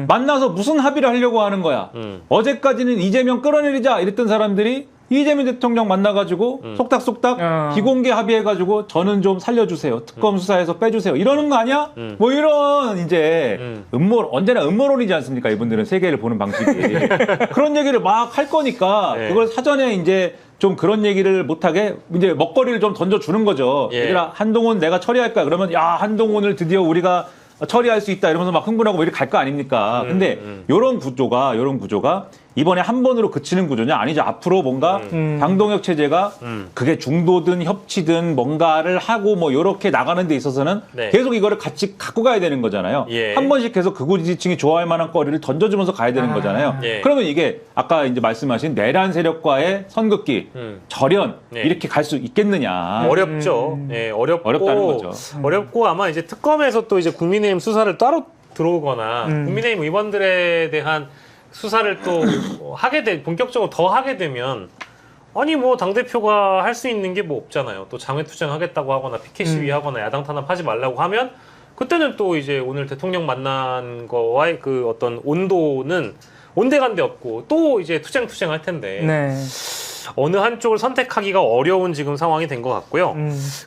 만나서 무슨 합의를 하려고 하는 거야? 어제까지는 이재명 끌어내리자 이랬던 사람들이 이재명 대통령 만나가지고 속닥속닥 비공개 합의해가지고 저는 좀 살려주세요. 특검 수사에서 빼주세요. 이러는 거 아니야? 뭐 이런 이제 언제나 음모론이지 않습니까? 이분들은 세계를 보는 방식이. 그런 얘기를 막 할 거니까 네. 그걸 사전에 이제 좀 그런 얘기를 못하게 이제 먹거리를 좀 던져주는 거죠. 예. 얘들아 한동훈 내가 처리할 거야. 그러면 한동훈을 드디어 우리가 처리할 수 있다 이러면서 막 흥분하고 뭐 이렇게 갈 거 아닙니까? 근데 요런 구조가 이번에 한 번으로 그치는 구조냐? 아니죠. 앞으로 뭔가 장동혁 체제가 그게 중도든 협치든 뭔가를 하고 뭐 요렇게 나가는 데 있어서는 네. 계속 이거를 같이 갖고 가야 되는 거잖아요. 예. 한 번씩 계속 극우 지지층이 좋아할 만한 거리를 던져주면서 가야 되는 거잖아요. 예. 그러면 이게 아까 이제 말씀하신 내란 세력과의 선긋기, 절연 네. 이렇게 갈 수 있겠느냐? 어렵죠. 예, 어렵다는 거죠. 어렵고 아마 이제 특검에서 또 이제 국민의힘 수사를 따로 들어오거나 국민의힘 의원들에 대한 수사를 또 본격적으로 더 하게 되면 아니 뭐 당대표가 할 수 있는 게 뭐 없잖아요. 또 장외투쟁 하겠다고 하거나 피켓 시위 하거나 야당 탄압하지 말라고 하면 그때는 또 이제 오늘 대통령 만난 거와의 그 어떤 온도는 온데간데 없고 또 이제 투쟁 할 텐데 네. 어느 한쪽을 선택하기가 어려운 지금 상황이 된 것 같고요.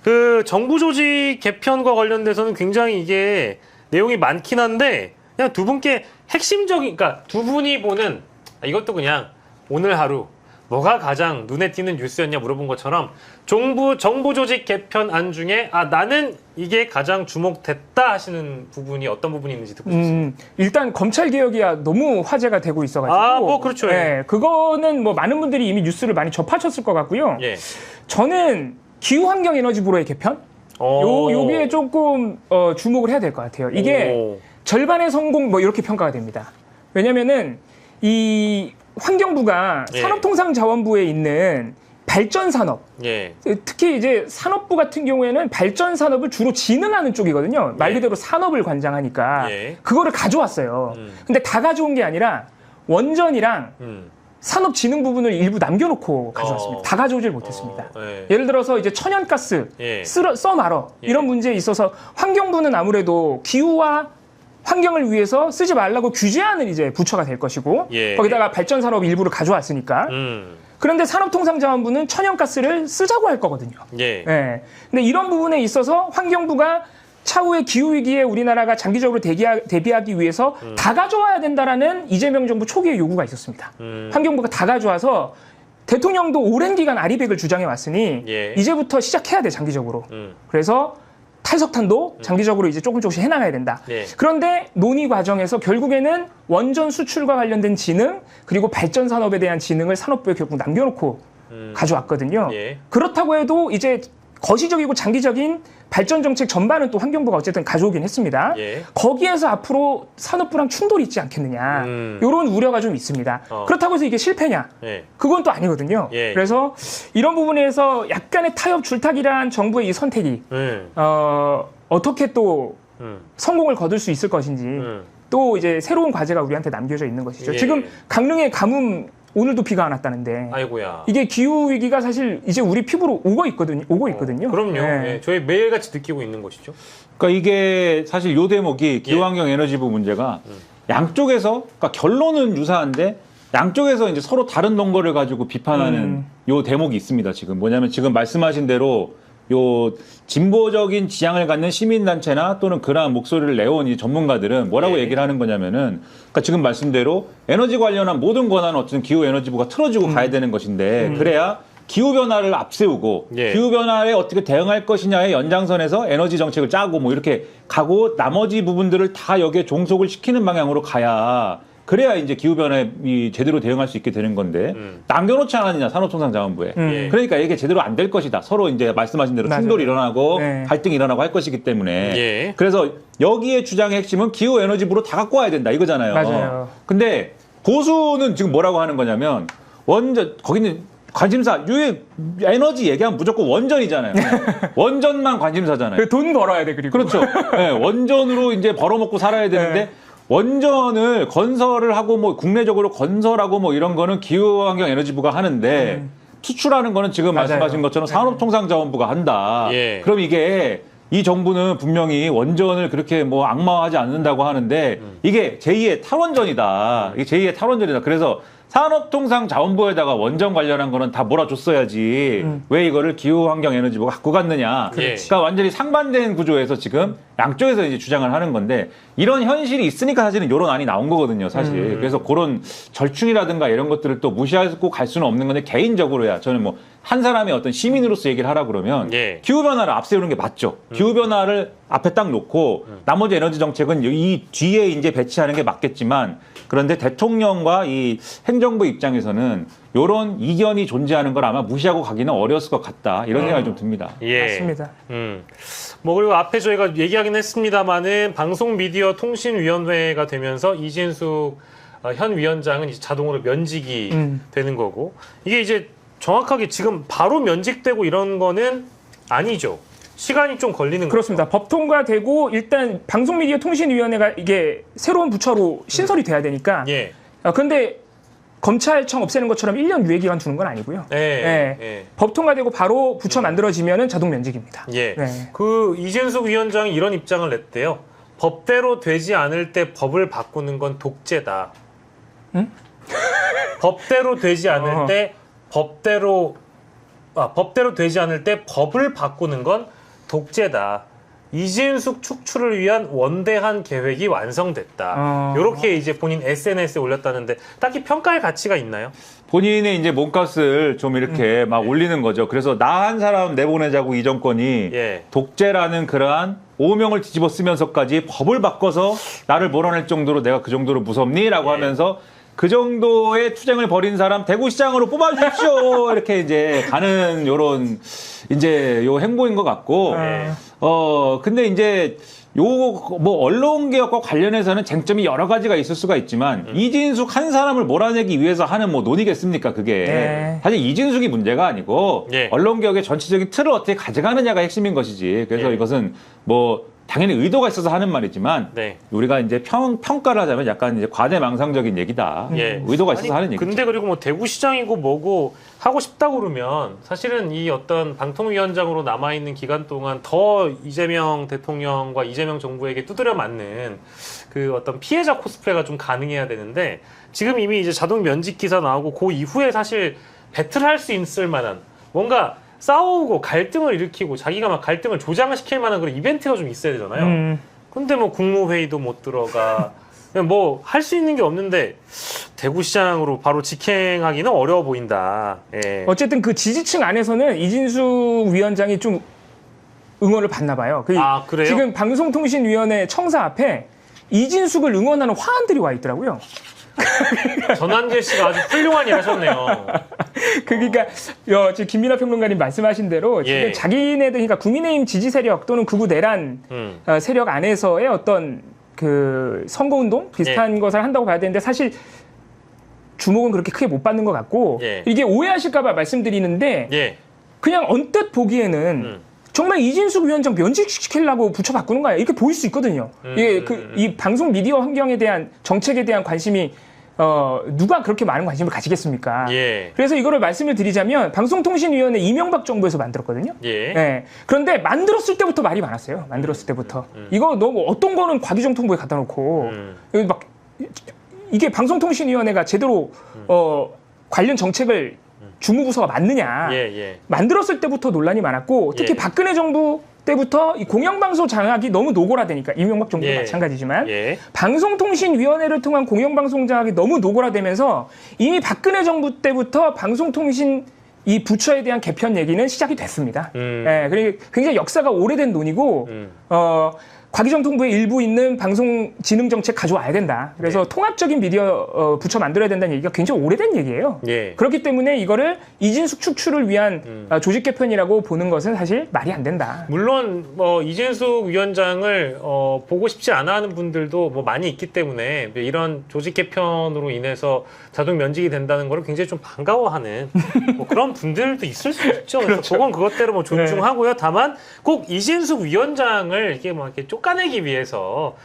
그 정부 조직 개편과 관련돼서는 굉장히 이게 내용이 많긴 한데 그냥 두 분께 핵심적인, 그러니까 두 분이 보는 이것도 그냥 오늘 하루 뭐가 가장 눈에 띄는 뉴스였냐 물어본 것처럼 정부 조직 개편안 중에 나는 이게 가장 주목됐다 하시는 부분이 어떤 부분이 있는지 듣고 싶습니다. 일단 검찰 개혁이야 너무 화제가 되고 있어가지고. 뭐 그렇죠. 네, 그거는 뭐 많은 분들이 이미 뉴스를 많이 접하셨을 것 같고요. 예. 저는 기후환경에너지부로의 개편. 여기에 조금 주목을 해야 될 것 같아요. 이게 절반의 성공 뭐 이렇게 평가가 됩니다. 왜냐면은 이 환경부가 산업통상자원부에 있는 발전 산업, 특히 이제 산업부 같은 경우에는 발전 산업을 주로 진흥하는 쪽이거든요. 말 그대로 산업을 관장하니까 그거를 가져왔어요. 근데 다 가져온 게 아니라 원전이랑 산업진흥 부분을 일부 남겨놓고 가져왔습니다. 다 가져오질 못했습니다. 예를 들어서 이제 천연가스 써 말어 이런 문제에 있어서 환경부는 아무래도 기후와 환경을 위해서 쓰지 말라고 규제하는 이제 부처가 될 것이고 거기다가 발전 산업 일부를 가져왔으니까. 그런데 산업통상자원부는 천연가스를 쓰자고 할 거거든요. 근데 이런 부분에 있어서 환경부가 차후의 기후위기에 우리나라가 장기적으로 대비하기 위해서 다 가져와야 된다라는 이재명 정부 초기의 요구가 있었습니다. 환경부가 다 가져와서 대통령도 오랜 기간 아리백을 주장해 왔으니 이제부터 시작해야 돼, 장기적으로. 그래서 탈석탄도 장기적으로 이제 조금씩 해나가야 된다. 그런데 논의 과정에서 결국에는 원전 수출과 관련된 진흥 그리고 발전 산업에 대한 진흥을 산업부에 결국 남겨놓고 가져왔거든요. 그렇다고 해도 이제 거시적이고 장기적인 발전 정책 전반은 또 환경부가 어쨌든 가져오긴 했습니다. 거기에서 앞으로 산업부랑 충돌이 있지 않겠느냐. 이런 우려가 좀 있습니다. 그렇다고 해서 이게 실패냐? 그건 또 아니거든요. 그래서 이런 부분에서 약간의 타협 줄타기란 정부의 이 선택이 어떻게 또 성공을 거둘 수 있을 것인지 또 이제 새로운 과제가 우리한테 남겨져 있는 것이죠. 지금 강릉의 가뭄 오늘도 비가 안 왔다는데. 아이고야. 이게 기후 위기가 사실 이제 우리 피부로 오고 있거든요. 그럼요. 저희 매일같이 느끼고 있는 것이죠. 그러니까 이게 사실 요 대목이 기후환경 에너지부 문제가 양쪽에서 그러니까 결론은 유사한데 양쪽에서 이제 서로 다른 논거를 가지고 비판하는 요 대목이 있습니다. 지금 뭐냐면 지금 말씀하신 대로 요 진보적인 지향을 갖는 시민단체나 또는 그러한 목소리를 내온 이 전문가들은 뭐라고 얘기를 하는 거냐면은 그러니까 지금 말씀대로 에너지 관련한 모든 권한은 어쨌든 기후에너지부가 틀어주고 가야 되는 것인데 그래야 기후변화를 앞세우고 기후변화에 어떻게 대응할 것이냐의 연장선에서 에너지 정책을 짜고 뭐 이렇게 가고 나머지 부분들을 다 여기에 종속을 시키는 방향으로 가야 그래야 이제 기후변화에 제대로 대응할 수 있게 되는 건데 남겨놓지 않았느냐 산업통상자원부에 그러니까 이게 제대로 안 될 것이다. 서로 이제 말씀하신 대로 충돌이 일어나고 갈등이 일어나고 할 것이기 때문에 그래서 여기에 주장의 핵심은 기후에너지부로 다 갖고 와야 된다 이거잖아요. 맞아요. 근데 보수는 지금 뭐라고 하는 거냐면 원전 거기는 관심사 에너지 얘기하면 무조건 원전이잖아요. 원전만 관심사잖아요. 돈 벌어야 돼 그리고. 그렇죠. 원전으로 이제 벌어먹고 살아야 되는데 원전을 건설을 하고 뭐 국내적으로 건설하고 뭐 이런 거는 기후환경에너지부가 하는데 수출하는 거는 지금 말씀하신 것처럼 산업통상자원부가 한다. 그럼 이게 이 정부는 분명히 원전을 그렇게 뭐 악마화하지 않는다고 하는데 이게 제2의 탈원전이다. 이게 제2의 탈원전이다. 그래서 산업통상자원부에다가 원전 관련한 거는 다 몰아줬어야지 왜 이거를 기후환경에너지부가 갖고 갔느냐. 그러니까 완전히 상반된 구조에서 지금 양쪽에서 이제 주장을 하는 건데 이런 현실이 있으니까 사실은 이런 안이 나온 거거든요. 사실. 그래서 그런 절충이라든가 이런 것들을 또 무시하고 갈 수는 없는 건데 개인적으로야 저는 뭐 한 사람의 어떤 시민으로서 얘기를 하라 그러면 기후변화를 앞세우는 게 맞죠. 기후변화를 앞에 딱 놓고 나머지 에너지 정책은 이 뒤에 이제 배치하는 게 맞겠지만 그런데 대통령과 이 행정부 입장에서는 이런 이견이 존재하는 걸 아마 무시하고 가기는 어려웠을 것 같다. 이런 생각이 좀 듭니다. 맞습니다. 뭐 그리고 앞에 저희가 얘기하긴 했습니다만은 방송미디어통신위원회가 되면서 이진숙 현 위원장은 이제 자동으로 면직이 되는 거고 이게 이제 정확하게 지금 바로 면직되고 이런 거는 아니죠. 시간이 좀 걸리는 그렇습니다. 거죠. 법 통과되고 일단 방송미디어통신위원회가 이게 새로운 부처로 신설이 돼야 되니까. 그런데 검찰청 없애는 것처럼 1년 유예기간 주는 건 아니고요. 법 통과되고 바로 부처 만들어지면은 자동 면직입니다. 그 이진숙 위원장이 이런 입장을 냈대요. 법대로 되지 않을 때 법을 바꾸는 건 독재다. 법대로 되지 않을 때 법대로 되지 않을 때 법을 바꾸는 건 독재다. 이진숙 축출을 위한 원대한 계획이 완성됐다. 이렇게 이제 본인 SNS에 올렸다는데 딱히 평가할 가치가 있나요? 본인의 이제 몸값을 좀 이렇게 막 올리는 거죠. 그래서 나 한 사람 내보내자고 이 정권이 독재라는 그러한 오명을 뒤집어 쓰면서까지 법을 바꿔서 나를 몰아낼 정도로 내가 그 정도로 무섭니? 라고 하면서 그 정도의 투쟁을 벌인 사람 대구시장으로 뽑아주십시오. 이렇게 이제 가는 요런 이제 요 행보인 것 같고 근데 이제 뭐 언론 개혁과 관련해서는 쟁점이 여러 가지가 있을 수가 있지만 이진숙 한 사람을 몰아내기 위해서 하는 뭐 논의겠습니까 그게. 네. 사실 이진숙이 문제가 아니고 예. 언론 개혁의 전체적인 틀을 어떻게 가져가느냐가 핵심인 것이지. 그래서 예. 이것은 뭐 당연히 의도가 있어서 하는 말이지만 네. 우리가 이제 평가를 하자면 약간 이제 과대망상적인 얘기다. 예. 의도가 있어서 하는 얘기죠. 근데 그리고 뭐 대구시장이고 뭐고 하고 싶다고 그러면 사실은 이 어떤 방통위원장으로 남아있는 기간 동안 더 이재명 대통령과 이재명 정부에게 두드려 맞는 그 어떤 피해자 코스프레가 좀 가능해야 되는데 지금 이미 이제 자동 면직 기사 나오고 그 이후에 사실 배틀할 수 있을 만한 뭔가 싸우고 갈등을 일으키고 자기가 막 갈등을 조장시킬 만한 그런 이벤트가 좀 있어야 되잖아요. 근데 뭐 국무회의도 못 들어가. 뭐 할 수 있는 게 없는데 대구시장으로 바로 직행하기는 어려워 보인다. 예. 어쨌든 그 지지층 안에서는 이진숙 위원장이 좀 응원을 받나 봐요. 그래요? 지금 방송통신위원회 청사 앞에 이진숙을 응원하는 화환들이 와 있더라고요. 전한길 씨가 아주 훌륭한 일 하셨네요. 그러니까 지금 김민하 평론가님 말씀하신 대로 지금 자기네들 그러니까 국민의힘 지지 세력 또는 극우 내란 세력 안에서의 어떤 그 선거운동 비슷한 것을 한다고 봐야 되는데 사실 주목은 그렇게 크게 못 받는 것 같고 이게 오해하실까봐 말씀드리는데 그냥 언뜻 보기에는 정말 이진숙 위원장 면직시키려고 부처 바꾸는 거야 이렇게 보일 수 있거든요. 이게 이 방송 미디어 환경에 대한 정책에 대한 관심이 누가 그렇게 많은 관심을 가지겠습니까? 그래서 이거를 말씀을 드리자면 방송통신위원회 이명박 정부에서 만들었거든요. 그런데 만들었을 때부터 말이 많았어요. 만들었을 때부터. 이거 너무 어떤 거는 과기정통부에 갖다 놓고 막 이게 방송통신위원회가 제대로 관련 정책을 주무부서가 맞느냐. 만들었을 때부터 논란이 많았고 특히 박근혜 정부 때부터 이 공영방송 장악이 너무 노골화되니까 이명박 정부도 마찬가지지만 방송통신위원회를 통한 공영방송 장악이 너무 노골화되면서 이미 박근혜 정부 때부터 방송통신 이 부처에 대한 개편 얘기는 시작이 됐습니다. 그리고 굉장히 역사가 오래된 논의고 과기정통부에 일부 있는 방송진흥정책 가져와야 된다. 그래서 통합적인 미디어 부처 만들어야 된다는 얘기가 굉장히 오래된 얘기예요. 그렇기 때문에 이거를 이진숙 축출을 위한 조직 개편이라고 보는 것은 사실 말이 안 된다. 물론 뭐 이진숙 위원장을 보고 싶지 않아 하는 분들도 뭐 많이 있기 때문에 이런 조직 개편으로 인해서 자동 면직이 된다는 걸 굉장히 좀 반가워하는 뭐 그런 분들도 있을 수 있죠. 그래서 그건 그것대로 뭐 존중하고요. 다만 꼭 이진숙 위원장을 이렇게 막 이렇게 쫓아내기 위해서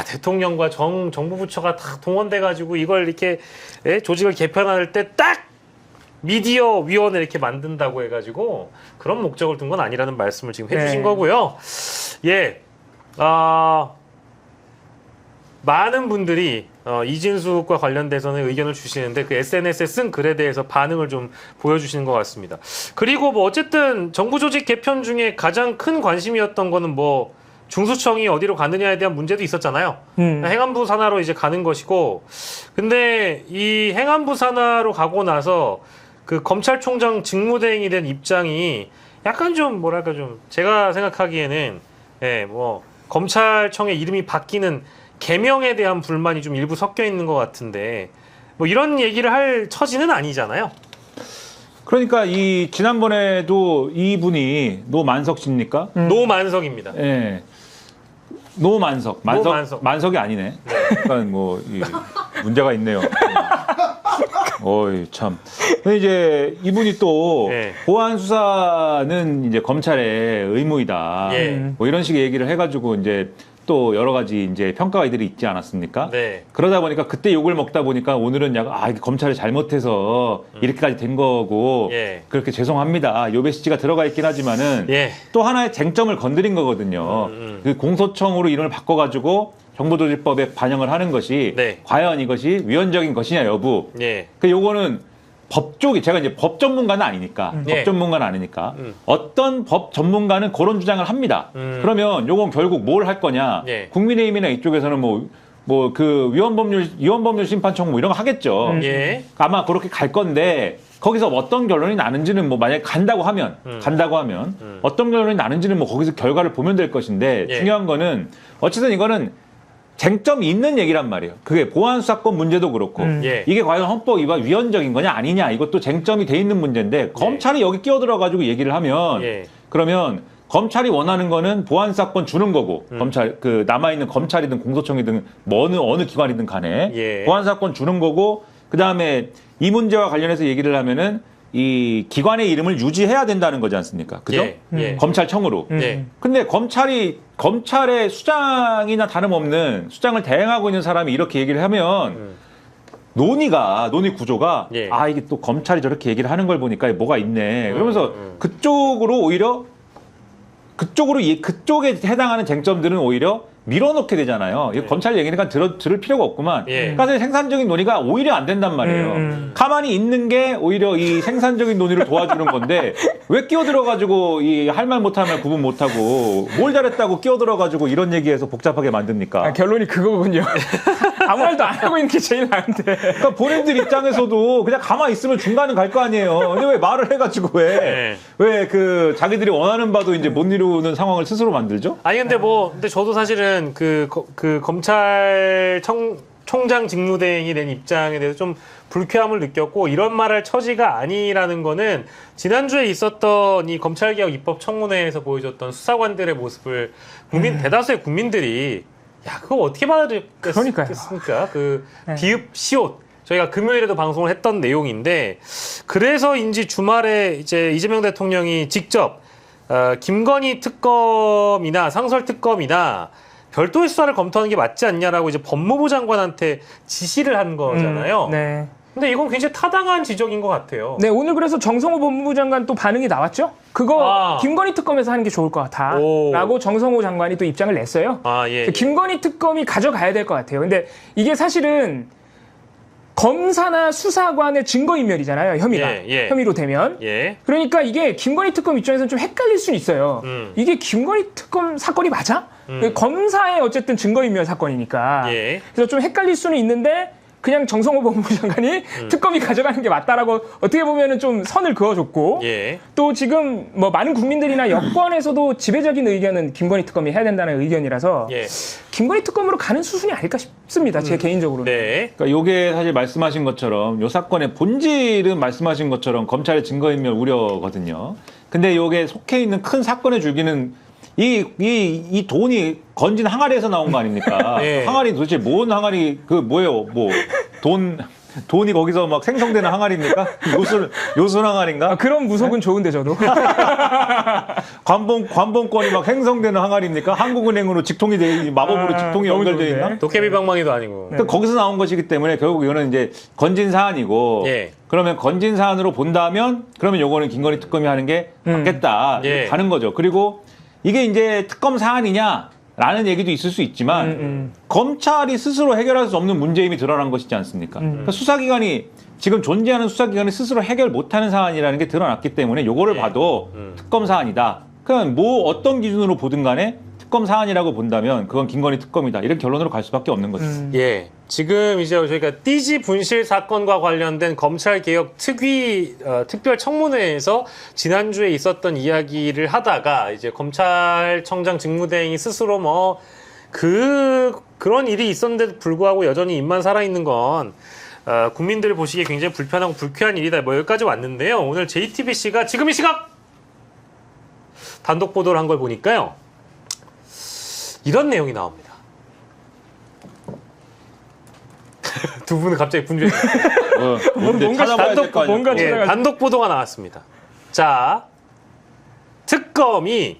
대통령과 정부 부처가 다 동원돼가지고 이걸 이렇게 조직을 개편할 때 딱 미디어 위원회 이렇게 만든다고 해가지고 그런 목적을 둔 건 아니라는 말씀을 지금 해주신 거고요. 많은 분들이 이진숙과 관련돼서는 의견을 주시는데 그 SNS에 쓴 글에 대해서 반응을 좀 보여주시는 것 같습니다. 그리고 뭐 어쨌든 정부 조직 개편 중에 가장 큰 관심이었던 거는 뭐 중수청이 어디로 가느냐에 대한 문제도 있었잖아요. 행안부 산하로 이제 가는 것이고, 근데 이 행안부 산하로 가고 나서 그 검찰총장 직무대행이 된 입장이 약간 좀 뭐랄까 좀 제가 생각하기에는 뭐 검찰청의 이름이 바뀌는 개명에 대한 불만이 좀 일부 섞여 있는 것 같은데 뭐 이런 얘기를 할 처지는 아니잖아요. 그러니까 이 지난번에도 이분이 노만석 씨입니까? 노만석입니다. 노만석. 만석이 아니네. 약간 뭐 문제가 있네요. 어이 참. 근데 이제 이분이 또 보안 수사는 이제 검찰의 의무이다. 뭐 이런 식의 얘기를 해가지고 이제 또 여러 가지 이제 평가들이 있지 않았습니까? 그러다 보니까 그때 욕을 먹다 보니까 오늘은 약간 검찰이 잘못해서 이렇게까지 된 거고 그렇게 죄송합니다. 요배시지가 들어가 있긴 하지만은 또 하나의 쟁점을 건드린 거거든요. 그 공소청으로 이름을 바꿔가지고 정보조직법에 반영을 하는 것이 과연 이것이 위헌적인 것이냐 여부. 그 요거는 법 쪽이 제가 이제 법 전문가는 아니니까 법 전문가는 아니니까 어떤 법 전문가는 그런 주장을 합니다. 그러면 요건 결국 뭘 할 거냐? 국민의힘이나 이쪽에서는 뭐 그 위헌법률 심판청 뭐 이런 거 하겠죠. 아마 그렇게 갈 건데 거기서 어떤 결론이 나는지는 뭐 만약에 간다고 하면 어떤 결론이 나는지는 뭐 거기서 결과를 보면 될 것인데 중요한 거는 어쨌든 이거는 쟁점이 있는 얘기란 말이에요. 그게 보안수사권 문제도 그렇고 이게 과연 헌법 위반 위헌적인 거냐 아니냐 이것도 쟁점이 돼 있는 문제인데 검찰이 여기 끼어들어가지고 얘기를 하면 그러면 검찰이 원하는 거는 보안 사건 주는 거고 검찰 그 남아 있는 검찰이든 공소청이든 뭐 어느 기관이든 간에 예. 보안 사건 주는 거고 그다음에 이 문제와 관련해서 얘기를 하면은 이 기관의 이름을 유지해야 된다는 거지 않습니까? 그죠? 예. 검찰청으로. 예. 근데 검찰의 수장이나 다름없는 수장을 대행하고 있는 사람이 이렇게 얘기를 하면 논의 구조가 예. 아 이게 또 검찰이 저렇게 얘기를 하는 걸 보니까 뭐가 있네. 그러면서 그쪽으로 오히려 그쪽에 해당하는 쟁점들은 오히려 밀어넣게 되잖아요. 이거 검찰 얘기니까 들을 필요가 없구만. 예. 그러니까 생산적인 논의가 오히려 안 된단 말이에요. 가만히 있는 게 오히려 이 생산적인 논의를 도와주는 건데 왜 끼어들어가지고 이 할 말 못하면 구분 못하고 뭘 잘했다고 끼어들어가지고 이런 얘기해서 복잡하게 만듭니까? 결론이 그거군요. 아무 말도 안 하고 있는 게 제일 나은데. 그러니까 본인들 입장에서도 그냥 가만히 있으면 중간은 갈 거 아니에요. 근데 왜 말을 해가지고 왜 그 자기들이 원하는 바도 이제 못 이루는 상황을 스스로 만들죠? 아니 근데 저도 사실은 그 검찰 총장 직무대행이 된 입장에 대해서 좀 불쾌함을 느꼈고 이런 말할 처지가 아니라는 거는 지난주에 있었던 이 검찰개혁 입법 청문회에서 보여줬던 수사관들의 모습을 대다수의 국민들이 야 그거 어떻게 받아들였겠습니까? 비읍 시옷 저희가 금요일에도 방송을 했던 내용인데 그래서인지 주말에 이제 이재명 대통령이 직접 김건희 특검이나 상설 특검이나 별도의 수사를 검토하는 게 맞지 않냐라고 이제 법무부 장관한테 지시를 한 거잖아요. 네. 근데 이건 굉장히 타당한 지적인 것 같아요. 네, 오늘 그래서 정성호 법무부 장관 또 반응이 나왔죠? 그거 김건희 특검에서 하는 게 좋을 것 같아. 라고 정성호 장관이 또 입장을 냈어요. 예. 김건희 특검이 가져가야 될 것 같아요. 근데 이게 사실은 검사나 수사관의 증거인멸이잖아요. 혐의가. 혐의로 되면. 그러니까 이게 김건희 특검 입장에서는 좀 헷갈릴 수는 있어요. 이게 김건희 특검 사건이 맞아? 검사의 어쨌든 증거인멸 사건이니까. 그래서 좀 헷갈릴 수는 있는데 그냥 정성호 법무부 장관이 특검이 가져가는 게 맞다라고 어떻게 보면은 좀 선을 그어줬고 또 지금 뭐 많은 국민들이나 여권에서도 지배적인 의견은 김건희 특검이 해야 된다는 의견이라서 김건희 특검으로 가는 수순이 아닐까 싶습니다. 제 개인적으로는. 그러니까 요게 사실 말씀하신 것처럼 요 사건의 본질은 말씀하신 것처럼 검찰의 증거인멸 우려거든요. 근데 요게 속해 있는 큰 사건의 줄기는 이 돈이 건진 항아리에서 나온 거 아닙니까? 항아리 도대체 뭔 항아리, 뭐예요? 돈이 거기서 막 생성되는 항아리입니까? 요술 항아리인가? 그런 무속은 좋은데, 저도. 관봉권이 막 생성되는 항아리입니까? 한국은행으로 마법으로 직통이 연결되어 있나? 도깨비 방망이도 아니고. 그러니까 거기서 나온 것이기 때문에 결국 이거는 이제 건진 사안이고, 그러면 건진 사안으로 본다면, 그러면 요거는 김건희 특검이 하는 게 맞겠다. 가는 거죠. 그리고 이게 이제 특검 사안이냐라는 얘기도 있을 수 있지만 검찰이 스스로 해결할 수 없는 문제임이 드러난 것이지 않습니까? 그러니까 수사기관이 지금 존재하는 수사기관이 스스로 해결 못하는 사안이라는 게 드러났기 때문에 요거를 봐도 특검 사안이다. 그냥 어떤 기준으로 보든 간에 특검 사안이라고 본다면 그건 김건희 특검이다. 이런 결론으로 갈 수밖에 없는 거죠. 지금 이제 저희가 띠지 분실 사건과 관련된 검찰개혁 특별 청문회에서 지난주에 있었던 이야기를 하다가 이제 검찰청장 직무대행이 스스로 그런 일이 있었는데도 불구하고 여전히 입만 살아있는 건 국민들이 보시기에 굉장히 불편하고 불쾌한 일이다. 여기까지 왔는데요. 오늘 JTBC가 지금 이 시각 단독 보도를 한 걸 보니까요. 이런 내용이 나옵니다. 두 분은 갑자기 분주해졌어요. 단독 보도가 나왔습니다. 자, 특검이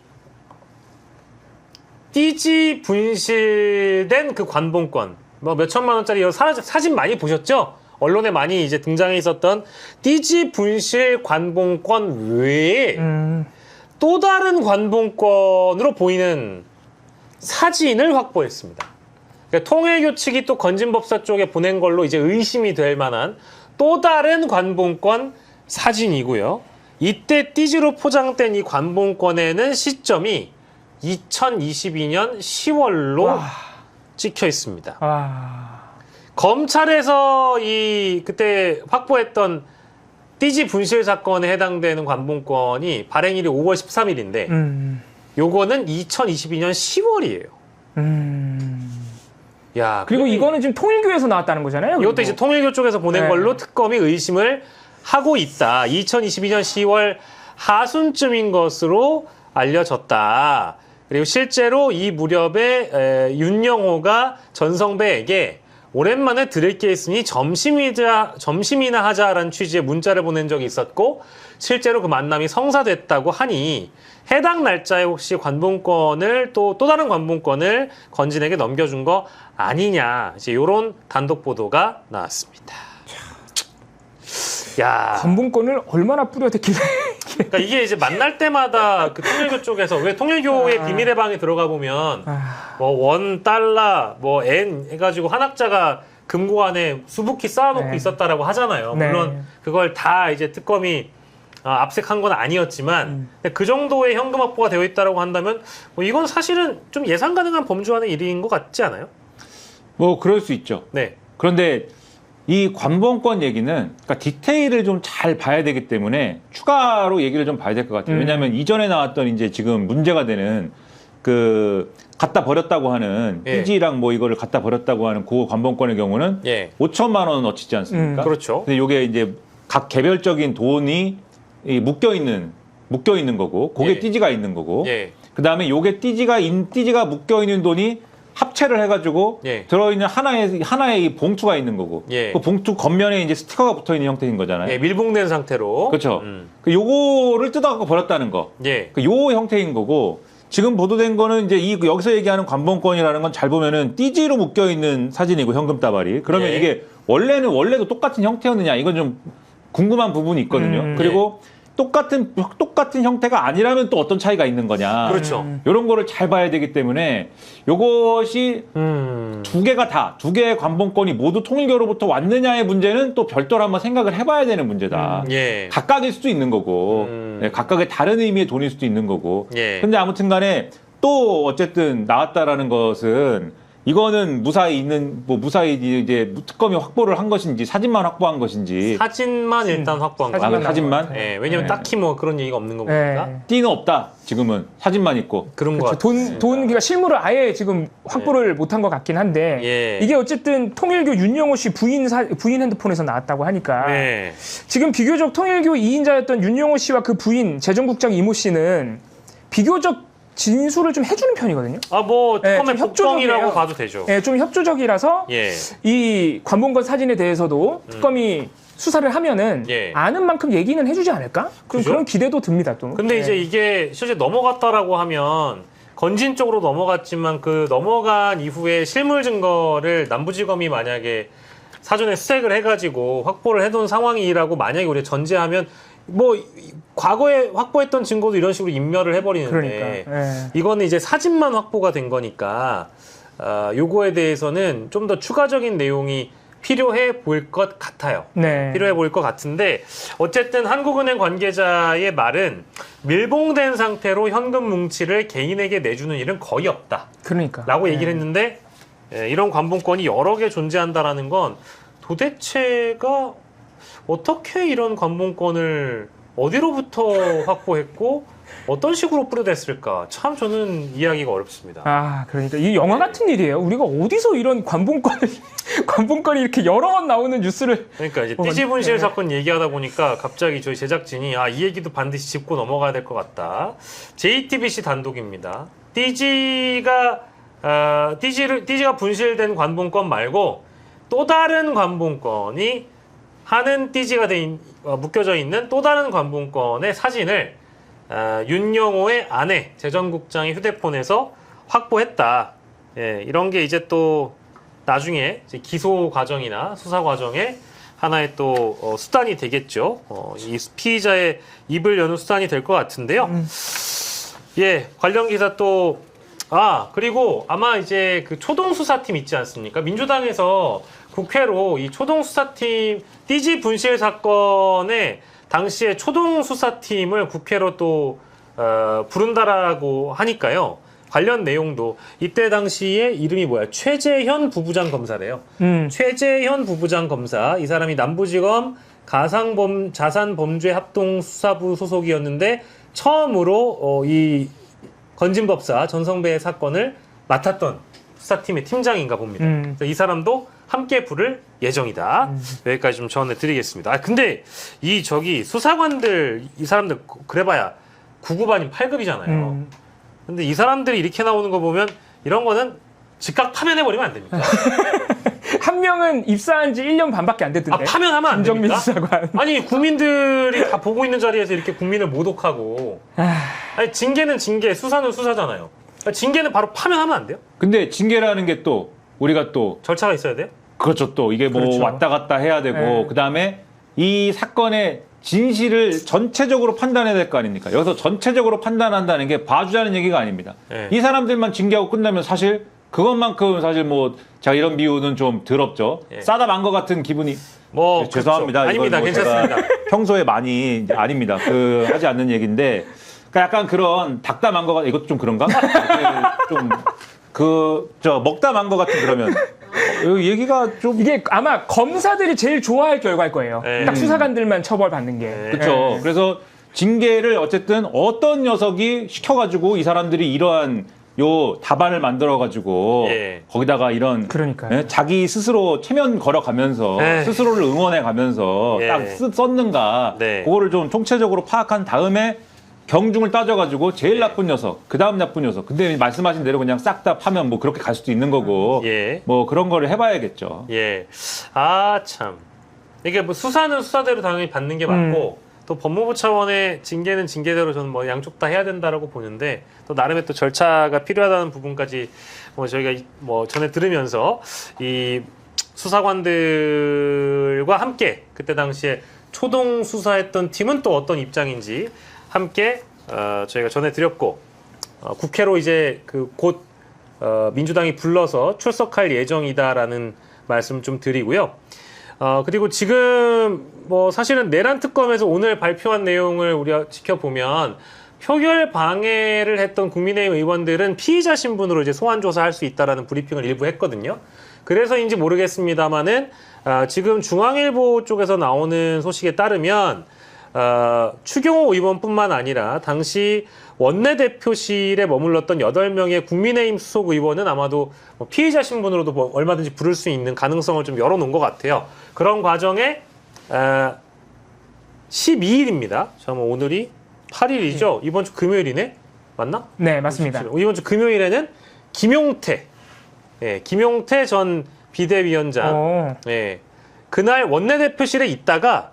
띠지 분실된 그 관봉권, 몇 천만 원짜리 사진 많이 보셨죠? 언론에 많이 이제 등장해 있었던 띠지 분실 관봉권 외에 또 다른 관봉권으로 보이는 사진을 확보했습니다. 그러니까 통일교 측이 또 건진법사 쪽에 보낸 걸로 이제 의심이 될 만한 또 다른 관봉권 사진이고요. 이때 띠지로 포장된 이 관봉권에는 시점이 2022년 10월로 찍혀 있습니다. 검찰에서 그때 확보했던 띠지 분실 사건에 해당되는 관봉권이 발행일이 5월 13일인데 요거는 2022년 10월이에요. 그리고 이거는 지금 통일교에서 나왔다는 거잖아요. 이것도 이제 통일교 쪽에서 보낸 걸로 특검이 의심을 하고 있다. 2022년 10월 하순쯤인 것으로 알려졌다. 그리고 실제로 이 무렵에 윤영호가 전성배에게 오랜만에 들을 게 있으니 점심이나 하자라는 취지의 문자를 보낸 적이 있었고 실제로 그 만남이 성사됐다고 하니 해당 날짜에 혹시 관봉권을 또 다른 관봉권을 건진에게 넘겨준 거 아니냐 이제 이런 단독 보도가 나왔습니다. 야, 관봉권을 얼마나 뿌려댔길래 그러니까 이게 이제 만날 때마다 그 통일교 쪽에서 왜 통일교의 비밀의 방에 들어가 보면 뭐 원, 달러, 뭐 엔 해가지고 한학자가 금고 안에 수북히 쌓아놓고 있었다라고 하잖아요. 물론 그걸 다 이제 특검이 압색한 건 아니었지만 그 정도의 현금 확보가 되어 있다라고 한다면 뭐 이건 사실은 좀 예상 가능한 범주안의 일인 것 같지 않아요? 뭐 그럴 수 있죠. 네. 그런데 이 관봉권 얘기는 그러니까 디테일을 좀 잘 봐야 되기 때문에 추가로 얘기를 좀 봐야 될 것 같아요. 왜냐하면 이전에 나왔던 이제 지금 문제가 되는 그 갖다 버렸다고 하는 띠지랑 뭐 이거를 갖다 버렸다고 하는 그 관봉권의 경우는 5천만 원어치지 않습니까? 그렇죠. 근데 이게 이제 각 개별적인 돈이 묶여 있는 거고, 그게 띠지가 있는 거고, 그 다음에 요게 띠지가 묶여 있는 돈이 합체를 해가지고 들어있는 하나의 이 봉투가 있는 거고, 그 봉투 겉면에 이제 스티커가 붙어 있는 형태인 거잖아요. 밀봉된 상태로. 그렇죠. 그 요거를 뜯어갖고 버렸다는 거. 요 형태인 거고, 지금 보도된 거는 이제 여기서 얘기하는 관봉권이라는 건 잘 보면은 띠지로 묶여 있는 사진이고 현금 따발이. 그러면 이게 원래도 똑같은 형태였느냐 이건 좀 궁금한 부분이 있거든요. 그리고 똑같은 형태가 아니라면 또 어떤 차이가 있는 거냐. 그렇죠. 이런 거를 잘 봐야 되기 때문에 요것이 두 개의 관봉권이 모두 통일교로부터 왔느냐의 문제는 또 별도로 한번 생각을 해봐야 되는 문제다. 각각일 수도 있는 거고, 각각의 다른 의미의 돈일 수도 있는 거고. 근데 아무튼 간에 또 어쨌든 나왔다라는 것은 이거는 무사히 이제 특검이 확보를 한 것인지 사진만 확보한 것인지 사진만 일단 확보한 거예요. 사진만? 왜냐면 딱히 뭐 그런 얘기가 없는 거니까. 띠는 없다. 지금은 사진만 있고. 그런 거 돈 그러니까 실물을 아예 지금 확보를 못한 것 같긴 한데 이게 어쨌든 통일교 윤영호 씨 부인 핸드폰에서 나왔다고 하니까 지금 비교적 통일교 2인자였던 윤영호 씨와 그 부인 재정국장 이모 씨는 비교적 진술을 좀 해주는 편이거든요. 뭐 특검의 협조적이라고 봐도 되죠. 좀 협조적이라서 이 관봉권 사진에 대해서도 특검이 수사를 하면은 아는 만큼 얘기는 해주지 않을까? 그런 기대도 듭니다. 또. 근데 이제 이게 실제 넘어갔다라고 하면 건진 쪽으로 넘어갔지만 그 넘어간 이후에 실물 증거를 남부지검이 만약에 사전에 수색을 해가지고 확보를 해둔 상황이라고 만약에 우리가 전제하면 뭐 과거에 확보했던 증거도 이런 식으로 인멸을 해버리는데 이거는 이제 사진만 확보가 된 거니까 요거에 대해서는 좀 더 추가적인 내용이 필요해 보일 것 같아요. 필요해 보일 것 같은데 어쨌든 한국은행 관계자의 말은 밀봉된 상태로 현금 뭉치를 개인에게 내주는 일은 거의 없다. 라고 얘기를 했는데 이런 관봉권이 여러 개 존재한다라는 건 도대체가 어떻게 이런 관봉권을 어디로부터 확보했고 어떤 식으로 뿌려댔을까? 참 저는 이해하기가 어렵습니다. 그러니까 이 영화 같은 일이에요. 우리가 어디서 이런 관봉권이 이렇게 여러 번 나오는 뉴스를 그러니까 이제 띠지 분실 사건 얘기하다 보니까 갑자기 저희 제작진이 이 얘기도 반드시 짚고 넘어가야 될 것 같다. JTBC 단독입니다. 띠지가 분실된 관봉권 말고 또 다른 관봉권이 하는 띠지가 묶여져 있는 또 다른 관봉권의 사진을 윤영호의 아내 재정국장의 휴대폰에서 확보했다. 이런 게 이제 또 나중에 이제 기소 과정이나 수사 과정에 하나의 또 수단이 되겠죠. 이 피의자의 입을 여는 수단이 될 것 같은데요. 관련 기사 또 그리고 아마 이제 그 초동수사팀 있지 않습니까? 민주당에서 국회로 이 초동수사팀 띠지 분실 사건의 당시에 초동수사팀을 국회로 또 부른다라고 하니까요. 관련 내용도 이때 당시에 이름이 최재현 부부장 검사래요. 최재현 부부장 검사. 이 사람이 남부지검 자산범죄합동수사부 소속이었는데 처음으로 이 건진법사 전성배 사건을 맡았던 수사팀의 팀장인가 봅니다. 이 사람도 함께 부를 예정이다. 여기까지 좀 전해드리겠습니다. 근데 수사관들 이 사람들 그래봐야 9급 아닌 8급이잖아요. 근데 이 사람들이 이렇게 나오는 거 보면 이런 거는 즉각 파면해버리면 안 됩니까? 한 명은 입사한 지 1년 반밖에 안 됐던데. 파면하면 안 김정민 됩니까? 수사관. 아니 국민들이 다 보고 있는 자리에서 이렇게 국민을 모독하고 아니 징계는 징계, 수사는 수사잖아요. 그러니까 징계는 바로 파면하면 안 돼요? 근데 징계라는 게 또 우리가 또 절차가 있어야 돼요? 그렇죠. 또 이게 뭐 그렇죠. 왔다 갔다 해야 되고 네. 그다음에 이 사건의 진실을 전체적으로 판단해야 될 거 아닙니까? 여기서 전체적으로 판단한다는 게 봐주자는 얘기가 아닙니다. 네. 이 사람들만 징계하고 끝나면 사실 그것만큼 사실 뭐 제가 이런 비유는 좀 더럽죠. 예. 싸다 만 것 같은 기분이 뭐 죄송합니다. 그렇죠. 아닙니다. 이건 뭐 제가 괜찮습니다. 평소에 많이 이제 아닙니다. 그 하지 않는 얘기인데 그러니까 약간 그런 닭담한 거 같 이것도 좀 그런가? 좀 그 저 먹다만 거 같은 그러면 여기 얘기가 좀 이게 아마 검사들이 제일 좋아할 결과일 거예요. 네. 딱 수사관들만 처벌받는 게. 그렇죠. 그래서 징계를 어쨌든 어떤 녀석이 시켜가지고 이 사람들이 이러한 요 답안을 만들어가지고 예. 거기다가 이런 그러니까요. 예? 자기 스스로 체면 걸어가면서 에이. 스스로를 응원해가면서 예. 딱 썼는가 네. 그거를 좀 총체적으로 파악한 다음에 경중을 따져가지고 제일 나쁜 녀석, 그 다음 나쁜 녀석. 근데 말씀하신 대로 그냥 싹 다 파면 뭐 그렇게 갈 수도 있는 거고 예. 뭐 그런 거를 해봐야겠죠. 예. 아, 참. 이게 뭐 수사는 수사대로 당연히 받는 게 맞고 또 법무부 차원의 징계는 징계대로 저는 뭐 양쪽 다 해야 된다라고 보는데 또 나름의 또 절차가 필요하다는 부분까지 뭐 저희가 뭐 전에 들으면서 이 수사관들과 함께 그때 당시에 초동 수사했던 팀은 또 어떤 입장인지 함께 저희가 전해드렸고 국회로 이제 그 곧 민주당이 불러서 출석할 예정이다라는 말씀 좀 드리고요. 그리고 지금 뭐 사실은 내란 특검에서 오늘 발표한 내용을 우리가 지켜보면 표결 방해를 했던 국민의힘 의원들은 피의자 신분으로 이제 소환 조사할 수 있다라는 브리핑을 일부 했거든요. 그래서인지 모르겠습니다만은 지금 중앙일보 쪽에서 나오는 소식에 따르면 추경호 의원뿐만 아니라 당시 원내대표실에 머물렀던 8명의 국민의힘 수속 의원은 아마도 피의자 신분으로도 뭐 얼마든지 부를 수 있는 가능성을 좀 열어놓은 것 같아요. 그런 과정에 12일입니다. 잠깐만 오늘이 8일이죠. 이번 주 금요일이네? 맞나? 네, 맞습니다. 이번 주 금요일에는 김용태, 김용태 전 비대위원장, 그날 원내대표실에 있다가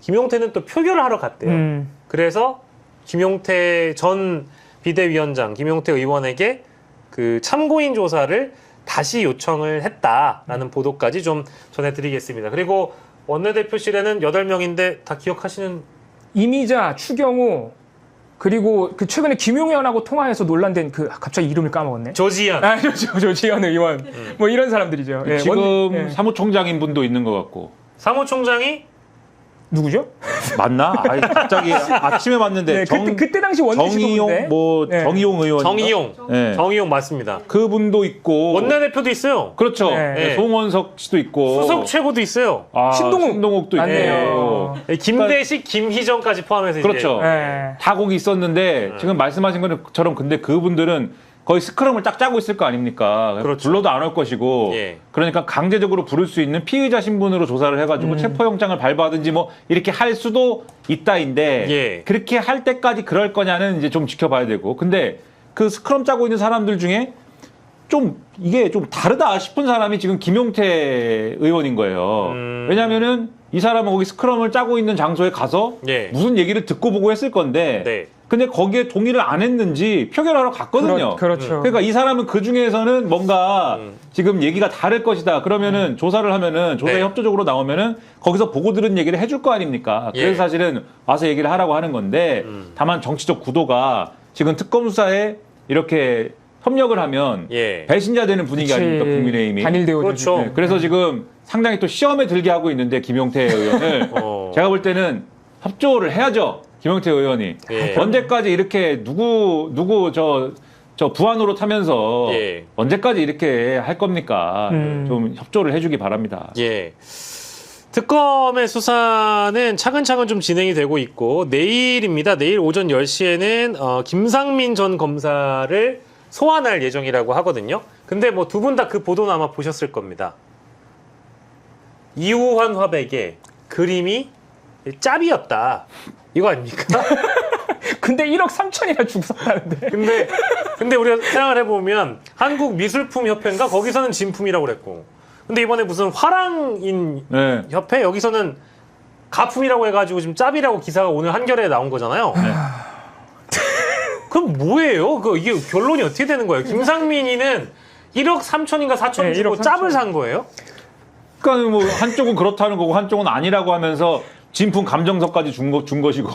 김용태는 또 표결을 하러 갔대요. 그래서 김용태 전 비대위원장, 김용태 의원에게 그 참고인 조사를 다시 요청을 했다라는 보도까지 좀 전해드리겠습니다. 그리고 원내대표실에는 8명인데 다 기억하시는? 이미자, 추경호, 그리고 그 최근에 김용현하고 통화해서 논란된 그 갑자기 이름을 까먹었네. 조지현. 조지현 의원. 뭐 이런 사람들이죠. 지금 사무총장인 분도 있는 것 같고. 사무총장이 누구죠? 맞나? 아이, 갑자기 아침에 봤는데 그때 당시 원내시도인데 정의용 의원 정의용 맞습니다. 그분도 있고 원내대표도 있어요. 그렇죠. 송원석 씨도 있고 수석 최고도 있어요. 신동욱도 신동욱도 있고 김대식, 김희정까지 포함해서 그렇죠. 다 거기 있었는데 지금 말씀하신 것처럼 근데 그분들은 거의 스크럼을 딱 짜고 있을 거 아닙니까? 그렇죠. 불러도 안 올 것이고 그러니까 강제적으로 부를 수 있는 피의자 신분으로 조사를 해가지고 체포영장을 발부하든지 뭐 이렇게 할 수도 있다인데 그렇게 할 때까지 그럴 거냐는 이제 좀 지켜봐야 되고 근데 그 스크럼 짜고 있는 사람들 중에 좀 이게 좀 다르다 싶은 사람이 지금 김용태 의원인 거예요. 왜냐면은 이 사람은 거기 스크럼을 짜고 있는 장소에 가서 무슨 얘기를 듣고 보고 했을 건데 근데 거기에 동의를 안 했는지 표결하러 갔거든요. 그렇죠. 그러니까 이 사람은 그 중에서는 뭔가 지금 얘기가 다를 것이다. 그러면은 조사를 하면은 조사에 협조적으로 나오면은 거기서 보고 들은 얘기를 해줄 거 아닙니까? 그래서 사실은 와서 얘기를 하라고 하는 건데 다만 정치적 구도가 지금 특검 수사에 이렇게 협력을 하면 배신자 되는 분위기 아닙니까? 국민의힘이. 단일되어 그렇죠. 그래서 지금 상당히 또 시험에 들게 하고 있는데 김용태 의원을 제가 볼 때는 협조를 해야죠. 김용태 의원이 언제까지 이렇게 누구 저 부안으로 타면서 언제까지 이렇게 할 겁니까? 좀 협조를 해주기 바랍니다. 특검의 수사는 차근차근 좀 진행이 되고 있고 내일입니다. 내일 오전 10시에는 김상민 전 검사를 소환할 예정이라고 하거든요. 근데 뭐 두 분 다 그 보도는 아마 보셨을 겁니다. 이우환 화백의 그림이 짭이었다. 이거 아닙니까? 근데 1억 3천이나 주고 샀다는데. 근데 우리가 생각을 해보면 한국 미술품 협회인가 거기서는 진품이라고 그랬고, 근데 이번에 무슨 화랑인 네. 협회 여기서는 가품이라고 해가지고 지금 짭이라고 기사가 오늘 한겨레에 나온 거잖아요. 그럼 뭐예요? 이게 결론이 어떻게 되는 거예요? 김상민이는 1억 3천인가 4천 네, 주고 1억 3천. 짭을 산 거예요? 그러니까 뭐 한쪽은 그렇다는 거고 한쪽은 아니라고 하면서 진품 감정서까지 준 것이고.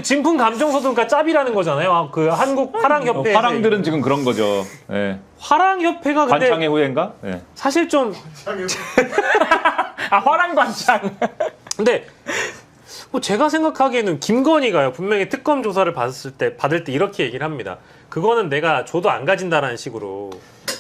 진품 감정서도 그러니까 짭이라는 거잖아요. 그 한국 화랑협회. 화랑들은 지금 그런 거죠. 예. 화랑협회가 근데 관창의 후예인가? 예. 사실 좀 화랑관창. 근데 뭐 제가 생각하기에는 김건희가요 분명히 특검 조사를 받을 때 이렇게 얘기를 합니다. 그거는 내가 줘도 안 가진다라는 식으로.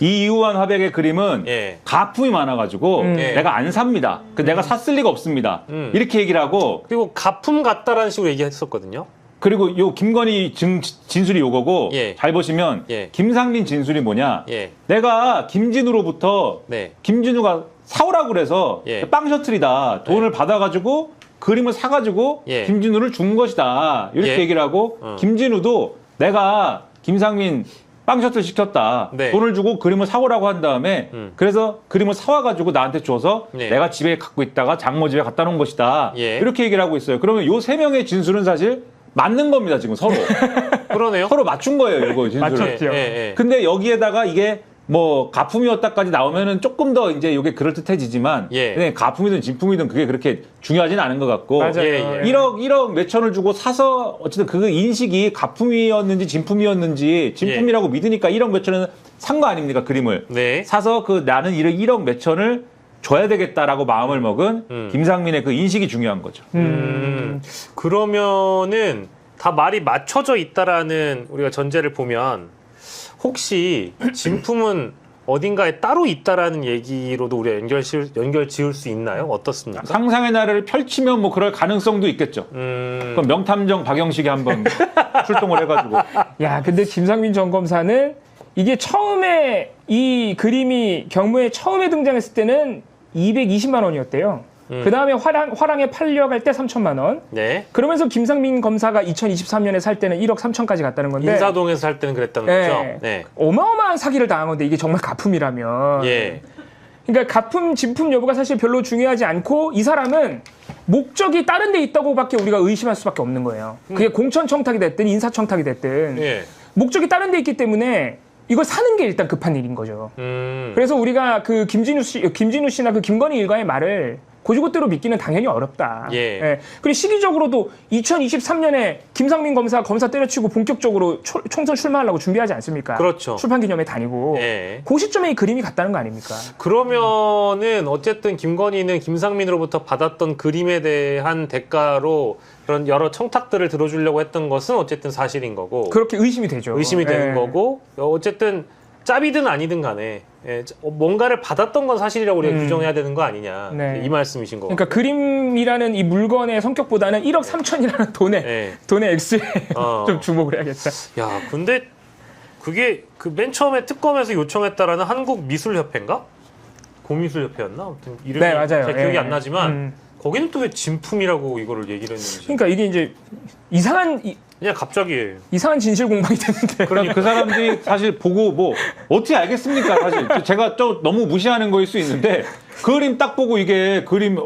이 이우한 화백의 그림은 예. 가품이 많아가지고 내가 안 삽니다. 내가 샀을 리가 없습니다. 이렇게 얘기를 하고, 그리고 가품 같다라는 식으로 얘기했었거든요. 그리고 요 김건희 진술이 요거고, 예. 잘 보시면 예. 김상민 진술이 뭐냐? 예. 내가 김진우로부터 네. 김진우가 사오라고 그래서 예. 빵 셔틀이다. 돈을 받아가지고 그림을 사가지고 예. 김진우를 준 것이다. 이렇게 예. 얘기를 하고, 김진우도 내가 김상민 빵 셔틀 시켰다. 네. 돈을 주고 그림을 사오라고 한 다음에 그래서 그림을 사와가지고 나한테 줘서 네. 내가 집에 갖고 있다가 장모 집에 갖다 놓은 것이다. 예. 이렇게 얘기를 하고 있어요. 그러면 요 세 명의 진술은 사실 맞는 겁니다. 지금 서로. 그러네요. 서로 맞춘 거예요. 이거 진술을. 맞췄죠. 예. 근데 여기에다가 이게 뭐 가품이었다까지 나오면은 조금 더 이제 이게 그럴듯해지지만 예. 근데 가품이든 진품이든 그게 그렇게 중요하진 않은 것 같고 맞아요. 예. 1억 몇천을 주고 사서 어쨌든 그 인식이 가품이었는지 진품이었는지 진품이라고 믿으니까 1억 몇천은 산 거 아닙니까 그림을 네. 사서 그 나는 1억 몇천을 줘야 되겠다라고 마음을 먹은 김상민의 그 인식이 중요한 거죠. 그러면은 다 말이 맞춰져 있다라는 우리가 전제를 보면 혹시 진품은 어딘가에 따로 있다라는 얘기로도 우리가 연결 지을 수 있나요? 어떻습니까? 상상의 나래를 펼치면 뭐 그럴 가능성도 있겠죠. 그럼 명탐정 박영식이 한번 출동을 해가지고. 야, 근데 김상민 전 검사는 이게 처음에 이 그림이 경무에 처음에 등장했을 때는 220만 원이었대요. 그 다음에 화랑에 팔려갈 때 3천만 원. 네. 그러면서 김상민 검사가 2023년에 살 때는 1억 3천까지 갔다는 건데. 인사동에서 살 때는 그랬다는 네. 거죠. 네. 어마어마한 사기를 당한 건데 이게 정말 가품이라면. 예. 그러니까 가품, 진품 여부가 사실 별로 중요하지 않고 이 사람은 목적이 다른 데 있다고밖에 우리가 의심할 수밖에 없는 거예요. 그게 공천 청탁이 됐든 인사 청탁이 됐든 예. 목적이 다른 데 있기 때문에 이걸 사는 게 일단 급한 일인 거죠. 그래서 우리가 그 김진우 씨나 그 김건희 일가의 말을 고지고대로 믿기는 당연히 어렵다. 예. 그리고 시기적으로도 2023년에 김상민 검사 때려치고 본격적으로 총선 출마하려고 준비하지 않습니까? 그렇죠. 출판 기념회 다니고. 예. 그 시점에 이 그림이 갔다는 거 아닙니까? 그러면은 어쨌든 김건희는 김상민으로부터 받았던 그림에 대한 대가로 그런 여러 청탁들을 들어주려고 했던 것은 어쨌든 사실인 거고. 그렇게 의심이 되죠. 의심이 되는 예. 거고 어쨌든 짭이든 아니든 간에 뭔가를 받았던 건 사실이라고 우리가 규정해야 되는 거 아니냐. 네. 이 말씀이신 거고. 그러니까 그림이라는 이 물건의 성격보다는 1억 3천이라는 돈의 액수에 좀 주목을 해야겠다. 야, 근데 그게 그 맨 처음에 특검에서 요청했다라는 한국미술협회인가? 고미술협회였나? 아무튼 이름이 네, 맞아요. 잘 기억이 예. 안 나지만 거기는 또 왜 진품이라고 이거를 얘기를 했는지. 그러니까 이게 이제 그냥 갑자기. 이상한 진실 공방이 됐는데. 그러니 그 사람들이 사실 보고 뭐 어떻게 알겠습니까? 사실 제가 좀 너무 무시하는 거일 수 있는데 그림 딱 보고 이게 그림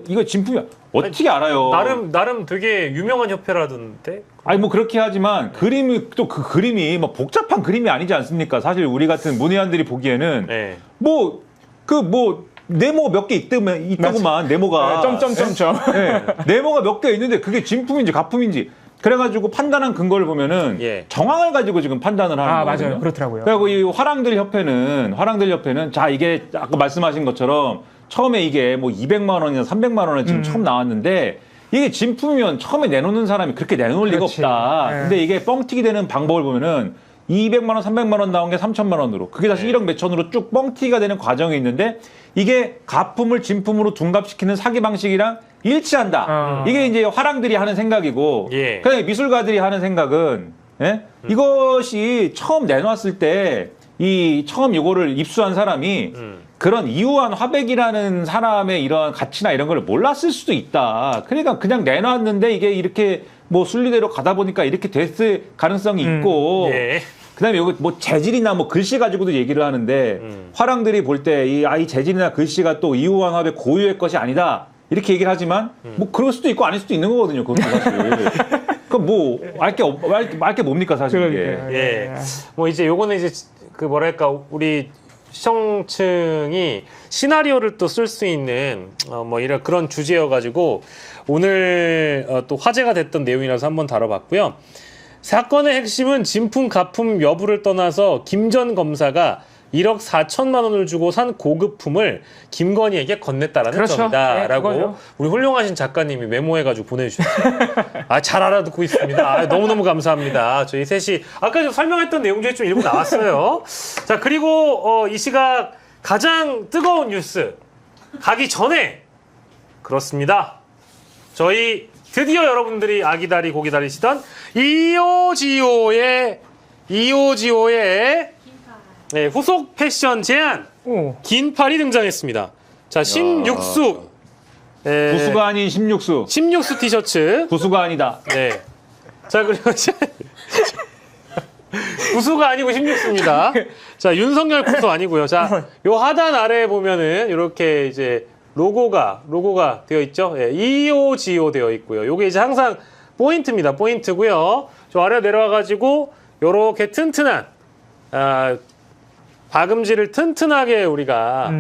이거 진품이야. 어떻게 알아요? 나름 되게 유명한 협회라던데. 아니 뭐 그렇게 하지만 그림이 또 그 그림이 뭐 복잡한 그림이 아니지 않습니까? 사실 우리 같은 문외한들이 보기에는 네. 네모 몇 개 있더구만 네모가 점점점점. 네. 네모가 몇 개 있는데 그게 진품인지 가품인지 그래가지고 판단한 근거를 보면은 예. 정황을 가지고 지금 판단을 하는 거거든요. 맞아요. 그렇더라고요. 그리고 이 화랑들 협회는 자 이게 아까 말씀하신 것처럼 처음에 이게 뭐 200만 원이나 300만 원에 지금 처음 나왔는데 이게 진품이면 처음에 내놓는 사람이 그렇게 내놓을 리가 그렇지. 없다. 네. 근데 이게 뻥튀기 되는 방법을 보면은 200만 원, 300만 원 나온 게 3천만 원으로 그게 다시 1억 몇천으로 쭉 뻥튀기가 되는 과정이 있는데 이게 가품을 진품으로 둔갑시키는 사기 방식이랑 일치한다. 이게 이제 화랑들이 하는 생각이고 예. 그냥 미술가들이 하는 생각은 이것이 처음 내놨을 때 이 처음 이거를 입수한 사람이 그런 이우한 화백이라는 사람의 이런 가치나 이런 걸 몰랐을 수도 있다. 그러니까 그냥 내놨는데 이게 이렇게 뭐 순리대로 가다 보니까 이렇게 됐을 가능성이 있고 예. 그다음에 여기 뭐 재질이나 뭐 글씨 가지고도 얘기를 하는데 화랑들이 볼 때 이 재질이나 글씨가 또 이호왕합의 고유의 것이 아니다 이렇게 얘기를 하지만 뭐 그럴 수도 있고 아닐 수도 있는 거거든요. 그것도 사실. 그럼 뭐 알게 뭡니까 사실 이게. 예. 뭐 이제 요거는 이제 그 뭐랄까 우리 시청층이 시나리오를 또 쓸 수 있는 뭐 이런 그런 주제여가지고 오늘 또 화제가 됐던 내용이라서 한번 다뤄봤고요. 사건의 핵심은 진품 가품 여부를 떠나서 김 전 검사가 1억 4천만 원을 주고 산 고급품을 김건희에게 건넸다라는 그렇죠. 점이다라고 네, 우리 훌륭하신 작가님이 메모해가지고 보내주셨어요. 잘 알아듣고 있습니다. 너무너무 감사합니다. 저희 셋이 아까 좀 설명했던 내용 중에 좀 일부 나왔어요. 자, 그리고 이 시각 가장 뜨거운 뉴스 가기 전에 그렇습니다. 저희 드디어 여러분들이 아기다리 고기다리시던 이오지오의 네, 후속 패션 제안 긴팔이 등장했습니다. 자, 신육수 구수가 아닌 16수. 16수 티셔츠. 구수가 아니다. 네. 자, 그리고 구수가 아니고 16수입니다. 자, 윤석열 구수 아니고요. 자, 요 하단 아래에 보면은 이렇게 이제 로고가 되어 있죠. 예, EOGO 되어 있고요. 요게 이제 항상 포인트입니다. 포인트고요. 저 아래 내려와가지고 요렇게 튼튼한 박음질을 튼튼하게 우리가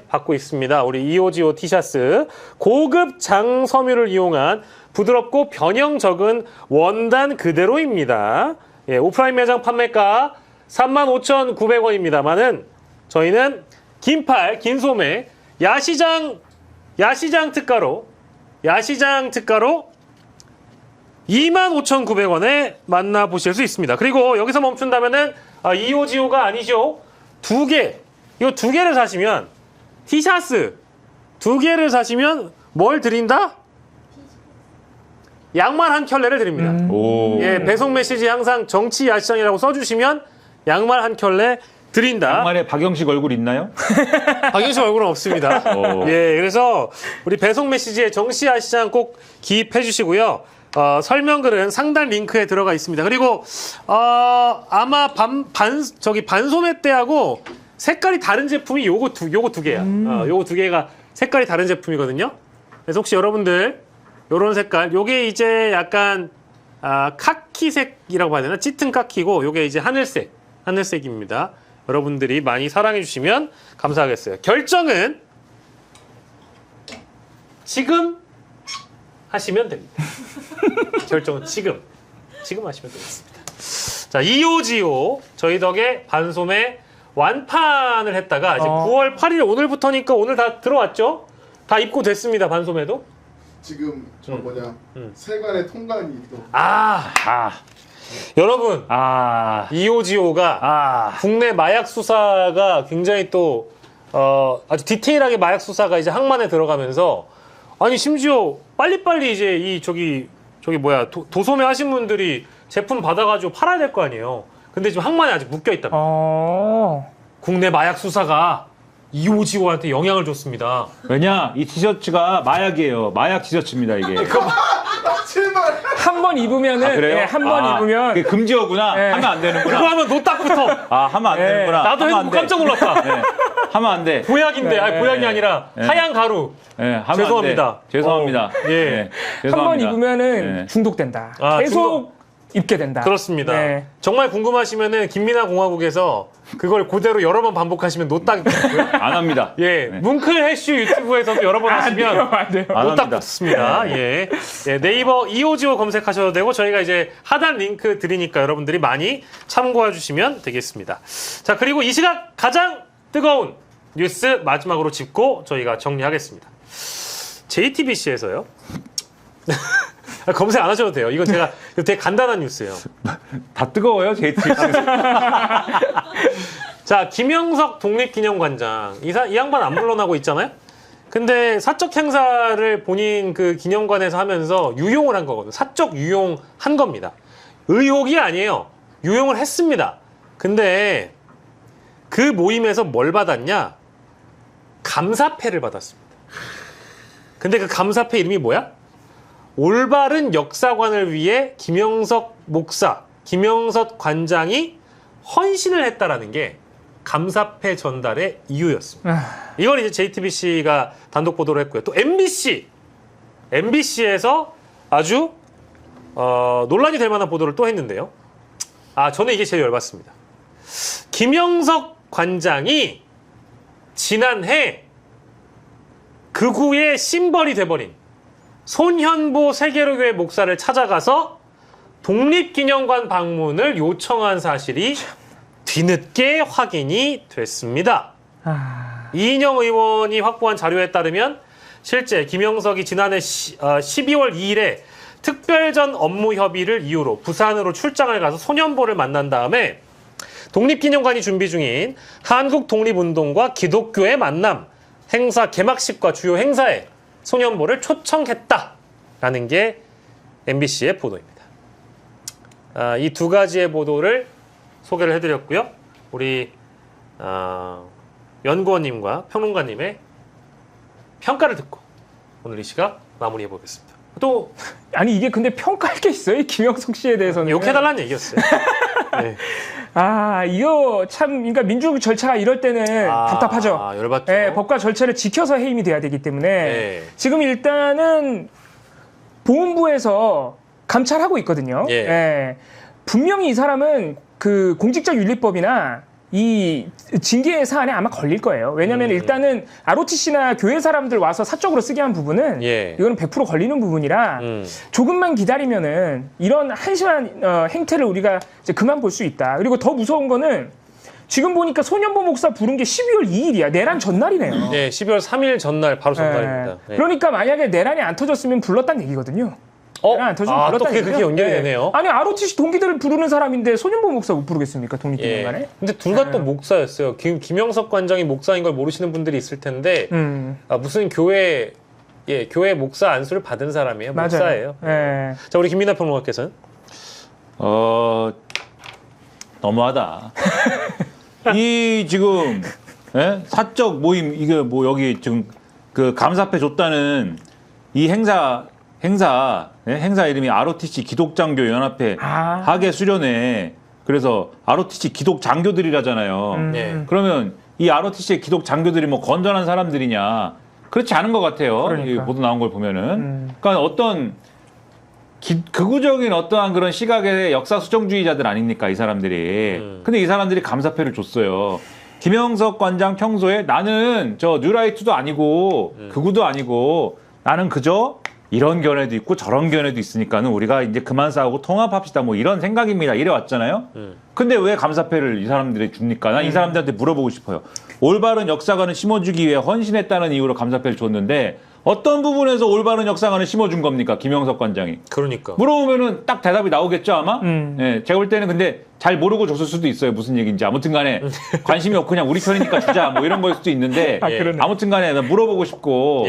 받고 있습니다. 우리 EOGO 티셔츠 고급 장섬유를 이용한 부드럽고 변형 적은 원단 그대로입니다. 예, 오프라인 매장 판매가 35,900원입니다만은 저희는 긴팔, 긴소매, 야시장 특가로 25,900원에 만나보실 수 있습니다. 그리고 여기서 멈춘다면은 EOGO가 아니죠. 이거 두 개를 사시면 티셔츠 두 개를 사시면 뭘 드린다? 양말 한 켤레를 드립니다. 예, 배송 메시지 항상 정치 야시장이라고 써주시면 양말 한 켤레 드린다. 양말에 박영식 얼굴 있나요? 박영식 얼굴은 없습니다. 예, 그래서 우리 배송 메시지에 정치 야시장 꼭 기입해 주시고요. 설명글은 상단 링크에 들어가 있습니다. 그리고 아마 반소매 때하고 색깔이 다른 제품이 요거 두 개야. 요거 두 개가 색깔이 다른 제품이거든요. 그래서 혹시 여러분들 요런 색깔, 요게 이제 약간 카키색이라고 봐야 되나? 짙은 카키고 요게 이제 하늘색입니다. 여러분들이 많이 사랑해 주시면 감사하겠어요. 결정은 지금 하시면 됩니다. 결정은 지금 하시면 되겠습니다. 자, EOGO 저희 덕에 반소매 완판을 했다가 이제 9월 8일 오늘부터니까 오늘 다 들어왔죠? 다 입고 됐습니다. 반소매도. 지금 세관의 통관이 또 여러분 EOGO가 국내 마약 수사가 굉장히 또 아주 디테일하게 마약 수사가 이제 항만에 들어가면서 아니 심지어 빨리빨리 이제 저기 뭐야 도소매 하신 분들이 제품 받아가지고 팔아야 될 거 아니에요. 근데 지금 항만에 아직 묶여 있답니다. 국내 마약 수사가 EOGO한테 영향을 줬습니다. 왜냐? 이 티셔츠가 마약이에요. 마약 티셔츠입니다, 이게. 제발. 한 번 입으면은 그래요? 한 번 입으면 그게 금지어구나. 하면 안 되는구나. 그거 하면 노딱부터. 하면 안 되는구나. 나도 하면 해보고 안 돼. 깜짝 놀랐다. 네. 하면 안 돼. 보약인데 보약이 아니라 하얀 가루. 하면 죄송합니다. 안 돼. 죄송합니다. 예. 네. 한 번 입으면은 네. 중독된다. 아, 계속 입게 된다. 그렇습니다. 네. 정말 궁금하시면은 김민아 공화국에서 그걸 그대로 여러 번 반복하시면 노딱 있고요. 안 합니다. 예, 네. 뭉클 해쉬 유튜브에서도 여러 번 하시면 안 돼요. 안 노딱 합니다. 붙습니다. 예. 예, 네이버 EOGO 검색하셔도 되고 저희가 이제 하단 링크 드리니까 여러분들이 많이 참고해 주시면 되겠습니다. 자, 그리고 이 시각 가장 뜨거운 뉴스 마지막으로 짚고 저희가 정리하겠습니다. JTBC에서요. 검색 안 하셔도 돼요. 이건 제가 되게 간단한 뉴스예요. 다 뜨거워요, JTBC. 자, 김영석 독립기념관장. 이 양반 안 물러나고 있잖아요? 근데 사적 행사를 본인 그 기념관에서 하면서 유용을 한 거거든요. 사적 유용한 겁니다. 의혹이 아니에요. 유용을 했습니다. 근데 그 모임에서 뭘 받았냐? 감사패를 받았습니다. 근데 그 감사패 이름이 뭐야? 올바른 역사관을 위해 김영석 목사, 김영석 관장이 헌신을 했다라는 게 감사패 전달의 이유였습니다. 이걸 이제 JTBC가 단독 보도를 했고요. 또 MBC에서 아주 논란이 될 만한 보도를 또 했는데요. 저는 이게 제일 열받습니다. 김영석 관장이 지난해 극우의 심벌이 돼버린 손현보 세계로교회 목사를 찾아가서 독립기념관 방문을 요청한 사실이 뒤늦게 확인이 됐습니다. 이인영 의원이 확보한 자료에 따르면 실제 김영석이 지난해 12월 2일에 특별전 업무 협의를 이유로 부산으로 출장을 가서 손현보를 만난 다음에 독립기념관이 준비 중인 한국독립운동과 기독교의 만남 행사 개막식과 주요 행사에 손현보를 초청했다라는 게 MBC의 보도입니다. 이 두 가지의 보도를 소개를 해드렸고요. 우리 연구원님과 평론가님의 평가를 듣고 오늘 이 시각 마무리해 보겠습니다. 또 아니 이게 근데 평가할 게 있어요? 김영석 씨에 대해서는 욕해달라는 얘기였어요. 네. 이거 참 그러니까 민주 절차가 이럴 때는 답답하죠. 열받죠. 네, 법과 절차를 지켜서 해임이 돼야 되기 때문에 네. 지금 일단은 보훈부에서 감찰하고 있거든요. 네. 분명히 이 사람은 그 공직자윤리법이나 이 징계 사안에 아마 걸릴 거예요. 왜냐하면 일단은 ROTC나 교회 사람들 와서 사적으로 쓰게 한 부분은 이거는 100% 걸리는 부분이라 조금만 기다리면은 이런 한심한 행태를 우리가 이제 그만 볼 수 있다. 그리고 더 무서운 거는 지금 보니까 손현보 목사 부른 게 12월 2일이야. 내란 전날이네요. 네, 12월 3일 전날 바로 전날입니다. 네. 그러니까 만약에 내란이 안 터졌으면 불렀다는 얘기거든요. 또 그렇게 연결이 되네요. 아니 ROTC 동기들을 부르는 사람인데 손현보 목사 못 부르겠습니까? 독립기념관에? 근데 둘 다 또 목사였어요. 김영석 관장이 목사인 걸 모르시는 분들이 있을 텐데 무슨 교회 목사 안수를 받은 사람이에요. 맞아요. 목사예요. 자, 우리 김민하 평론가께서는 너무하다. 이 지금 사적 모임 이게 뭐 여기 지금 그 감사패 줬다는 이 행사 이름이 ROTC 기독장교연합회 하계 수련회. 그래서 ROTC 기독장교들이라잖아요. 그러면 이 ROTC의 기독장교들이 뭐 건전한 사람들이냐? 그렇지 않은 것 같아요. 그러니까. 이 보도 나온 걸 보면은. 그러니까 어떤 극우적인 어떠한 그런 시각의 역사 수정주의자들 아닙니까? 이 사람들이. 근데 이 사람들이 감사패를 줬어요. 김영석 관장 평소에 나는 저 뉴라이트도 아니고 극우도 아니고 나는 그저 이런 견해도 있고 저런 견해도 있으니까는 우리가 이제 그만 싸우고 통합합시다 뭐 이런 생각입니다. 이래 왔잖아요. 근데 왜 감사패를 이 사람들이 줍니까? 난 이 사람들한테 물어보고 싶어요. 올바른 역사관을 심어주기 위해 헌신했다는 이유로 감사패를 줬는데 어떤 부분에서 올바른 역사관을 심어준 겁니까? 김영석 관장이. 그러니까. 물어보면은 딱 대답이 나오겠죠 아마? 예, 제가 볼 때는 근데 잘 모르고 줬을 수도 있어요. 무슨 얘기인지. 아무튼 간에 관심이 없고 그냥 우리 편이니까 주자 뭐 이런 거일 수도 있는데 아무튼 간에 나 물어보고 싶고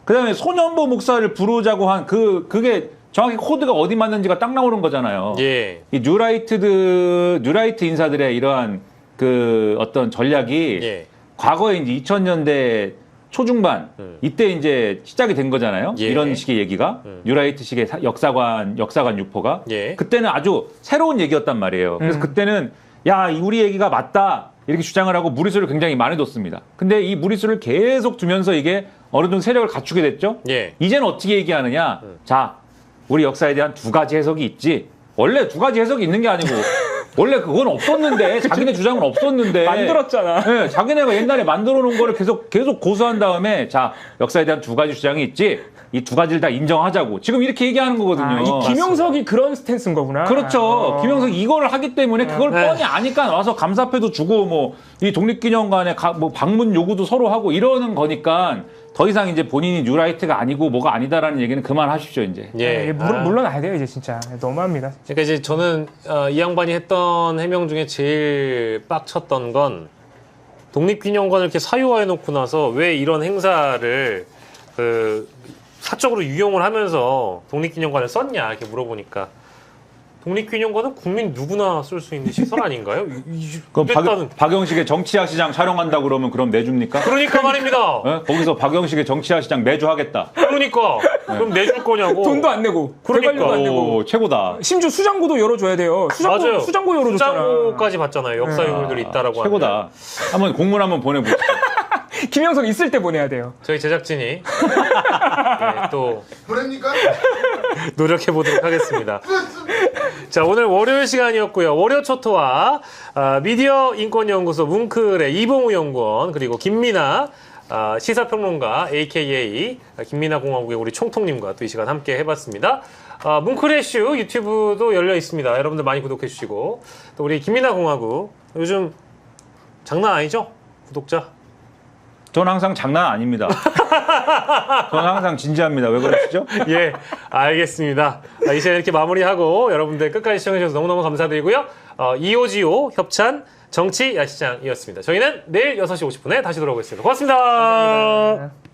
그다음에 손현보 목사를 부르자고 한 그게 정확히 코드가 어디 맞는지가 딱 나오는 거잖아요. 이 뉴라이트 인사들의 이러한 그 어떤 전략이 과거에 이제 2000년대 초중반 이때 이제 시작이 된 거잖아요. 이런 식의 얘기가 뉴라이트식의 역사관 유포가 그때는 아주 새로운 얘기였단 말이에요. 그래서 그때는 야 우리 얘기가 맞다 이렇게 주장을 하고 무리수를 굉장히 많이 뒀습니다. 근데 이 무리수를 계속 두면서 이게 어느 정도 세력을 갖추게 됐죠. 이제는 어떻게 얘기하느냐? 자, 우리 역사에 대한 두 가지 해석이 있지. 원래 두 가지 해석이 있는 게 아니고 원래 그건 없었는데 자기네 주장은 없었는데 만들었잖아. 네, 자기네가 옛날에 만들어 놓은 거를 계속 고수한 다음에 자, 역사에 대한 두 가지 주장이 있지. 이 두 가지를 다 인정하자고. 지금 이렇게 얘기하는 거거든요. 이 김영석이 그런 스탠스인 거구나. 그렇죠. 김영석이 이걸 하기 때문에 그걸 뻔히 아니까 와서 감사패도 주고 뭐 이 독립기념관에 뭐 방문 요구도 서로 하고 이러는 거니까 더 이상 이제 본인이 뉴라이트가 아니고 뭐가 아니다라는 얘기는 그만하십시오 이제. 물러나야 돼요 이제 진짜. 너무합니다. 그러니까 이제 저는 이 양반이 했던 해명 중에 제일 빡쳤던 건 독립기념관을 이렇게 사유화해 놓고 나서 왜 이런 행사를 사적으로 유용을 하면서 독립기념관을 썼냐 이렇게 물어보니까 독립기념관은 국민 누구나 쓸 수 있는 시설 아닌가요? 그럼 됐다는. 박영식의 정치학 시장 촬영한다 그러면 그럼 내줍니까? 그러니까 말입니다. 어? 거기서 박영식의 정치학 시장 매주 하겠다. 그러니까 그럼 내줄 거냐고. 돈도 안 내고 그러니까. 개발료도 안 내고 오, 최고다. 심지어 수장고도 열어줘야 돼요. 맞아요. 수장고 열어줬잖아. 수장고까지 봤잖아요. 역사 유물들이 있다라고. 최고다. 한번 공문 한번 보내보시죠. 김영석 있을 때 보내야 돼요. 저희 제작진이 네, 또 보냅니까? 노력해 보도록 하겠습니다. 자, 오늘 월요일 시간이었고요. 월요 초토와 미디어 인권연구소 뭉클의 이봉우 연구원 그리고 김민아 시사평론가 AKA 김민아 공화국의 우리 총통님과 또 이 시간 함께 해봤습니다. 뭉클의 슈 유튜브도 열려 있습니다. 여러분들 많이 구독해 주시고 또 우리 김민아 공화국 요즘 장난 아니죠? 구독자? 전 항상 장난 아닙니다. 전 항상 진지합니다. 왜 그러시죠? 예, 알겠습니다. 이 시간 이렇게 마무리하고 여러분들 끝까지 시청해주셔서 너무너무 감사드리고요. 이호지오 협찬 정치 야시장이었습니다. 저희는 내일 6시 50분에 다시 돌아오겠습니다. 고맙습니다. 감사합니다.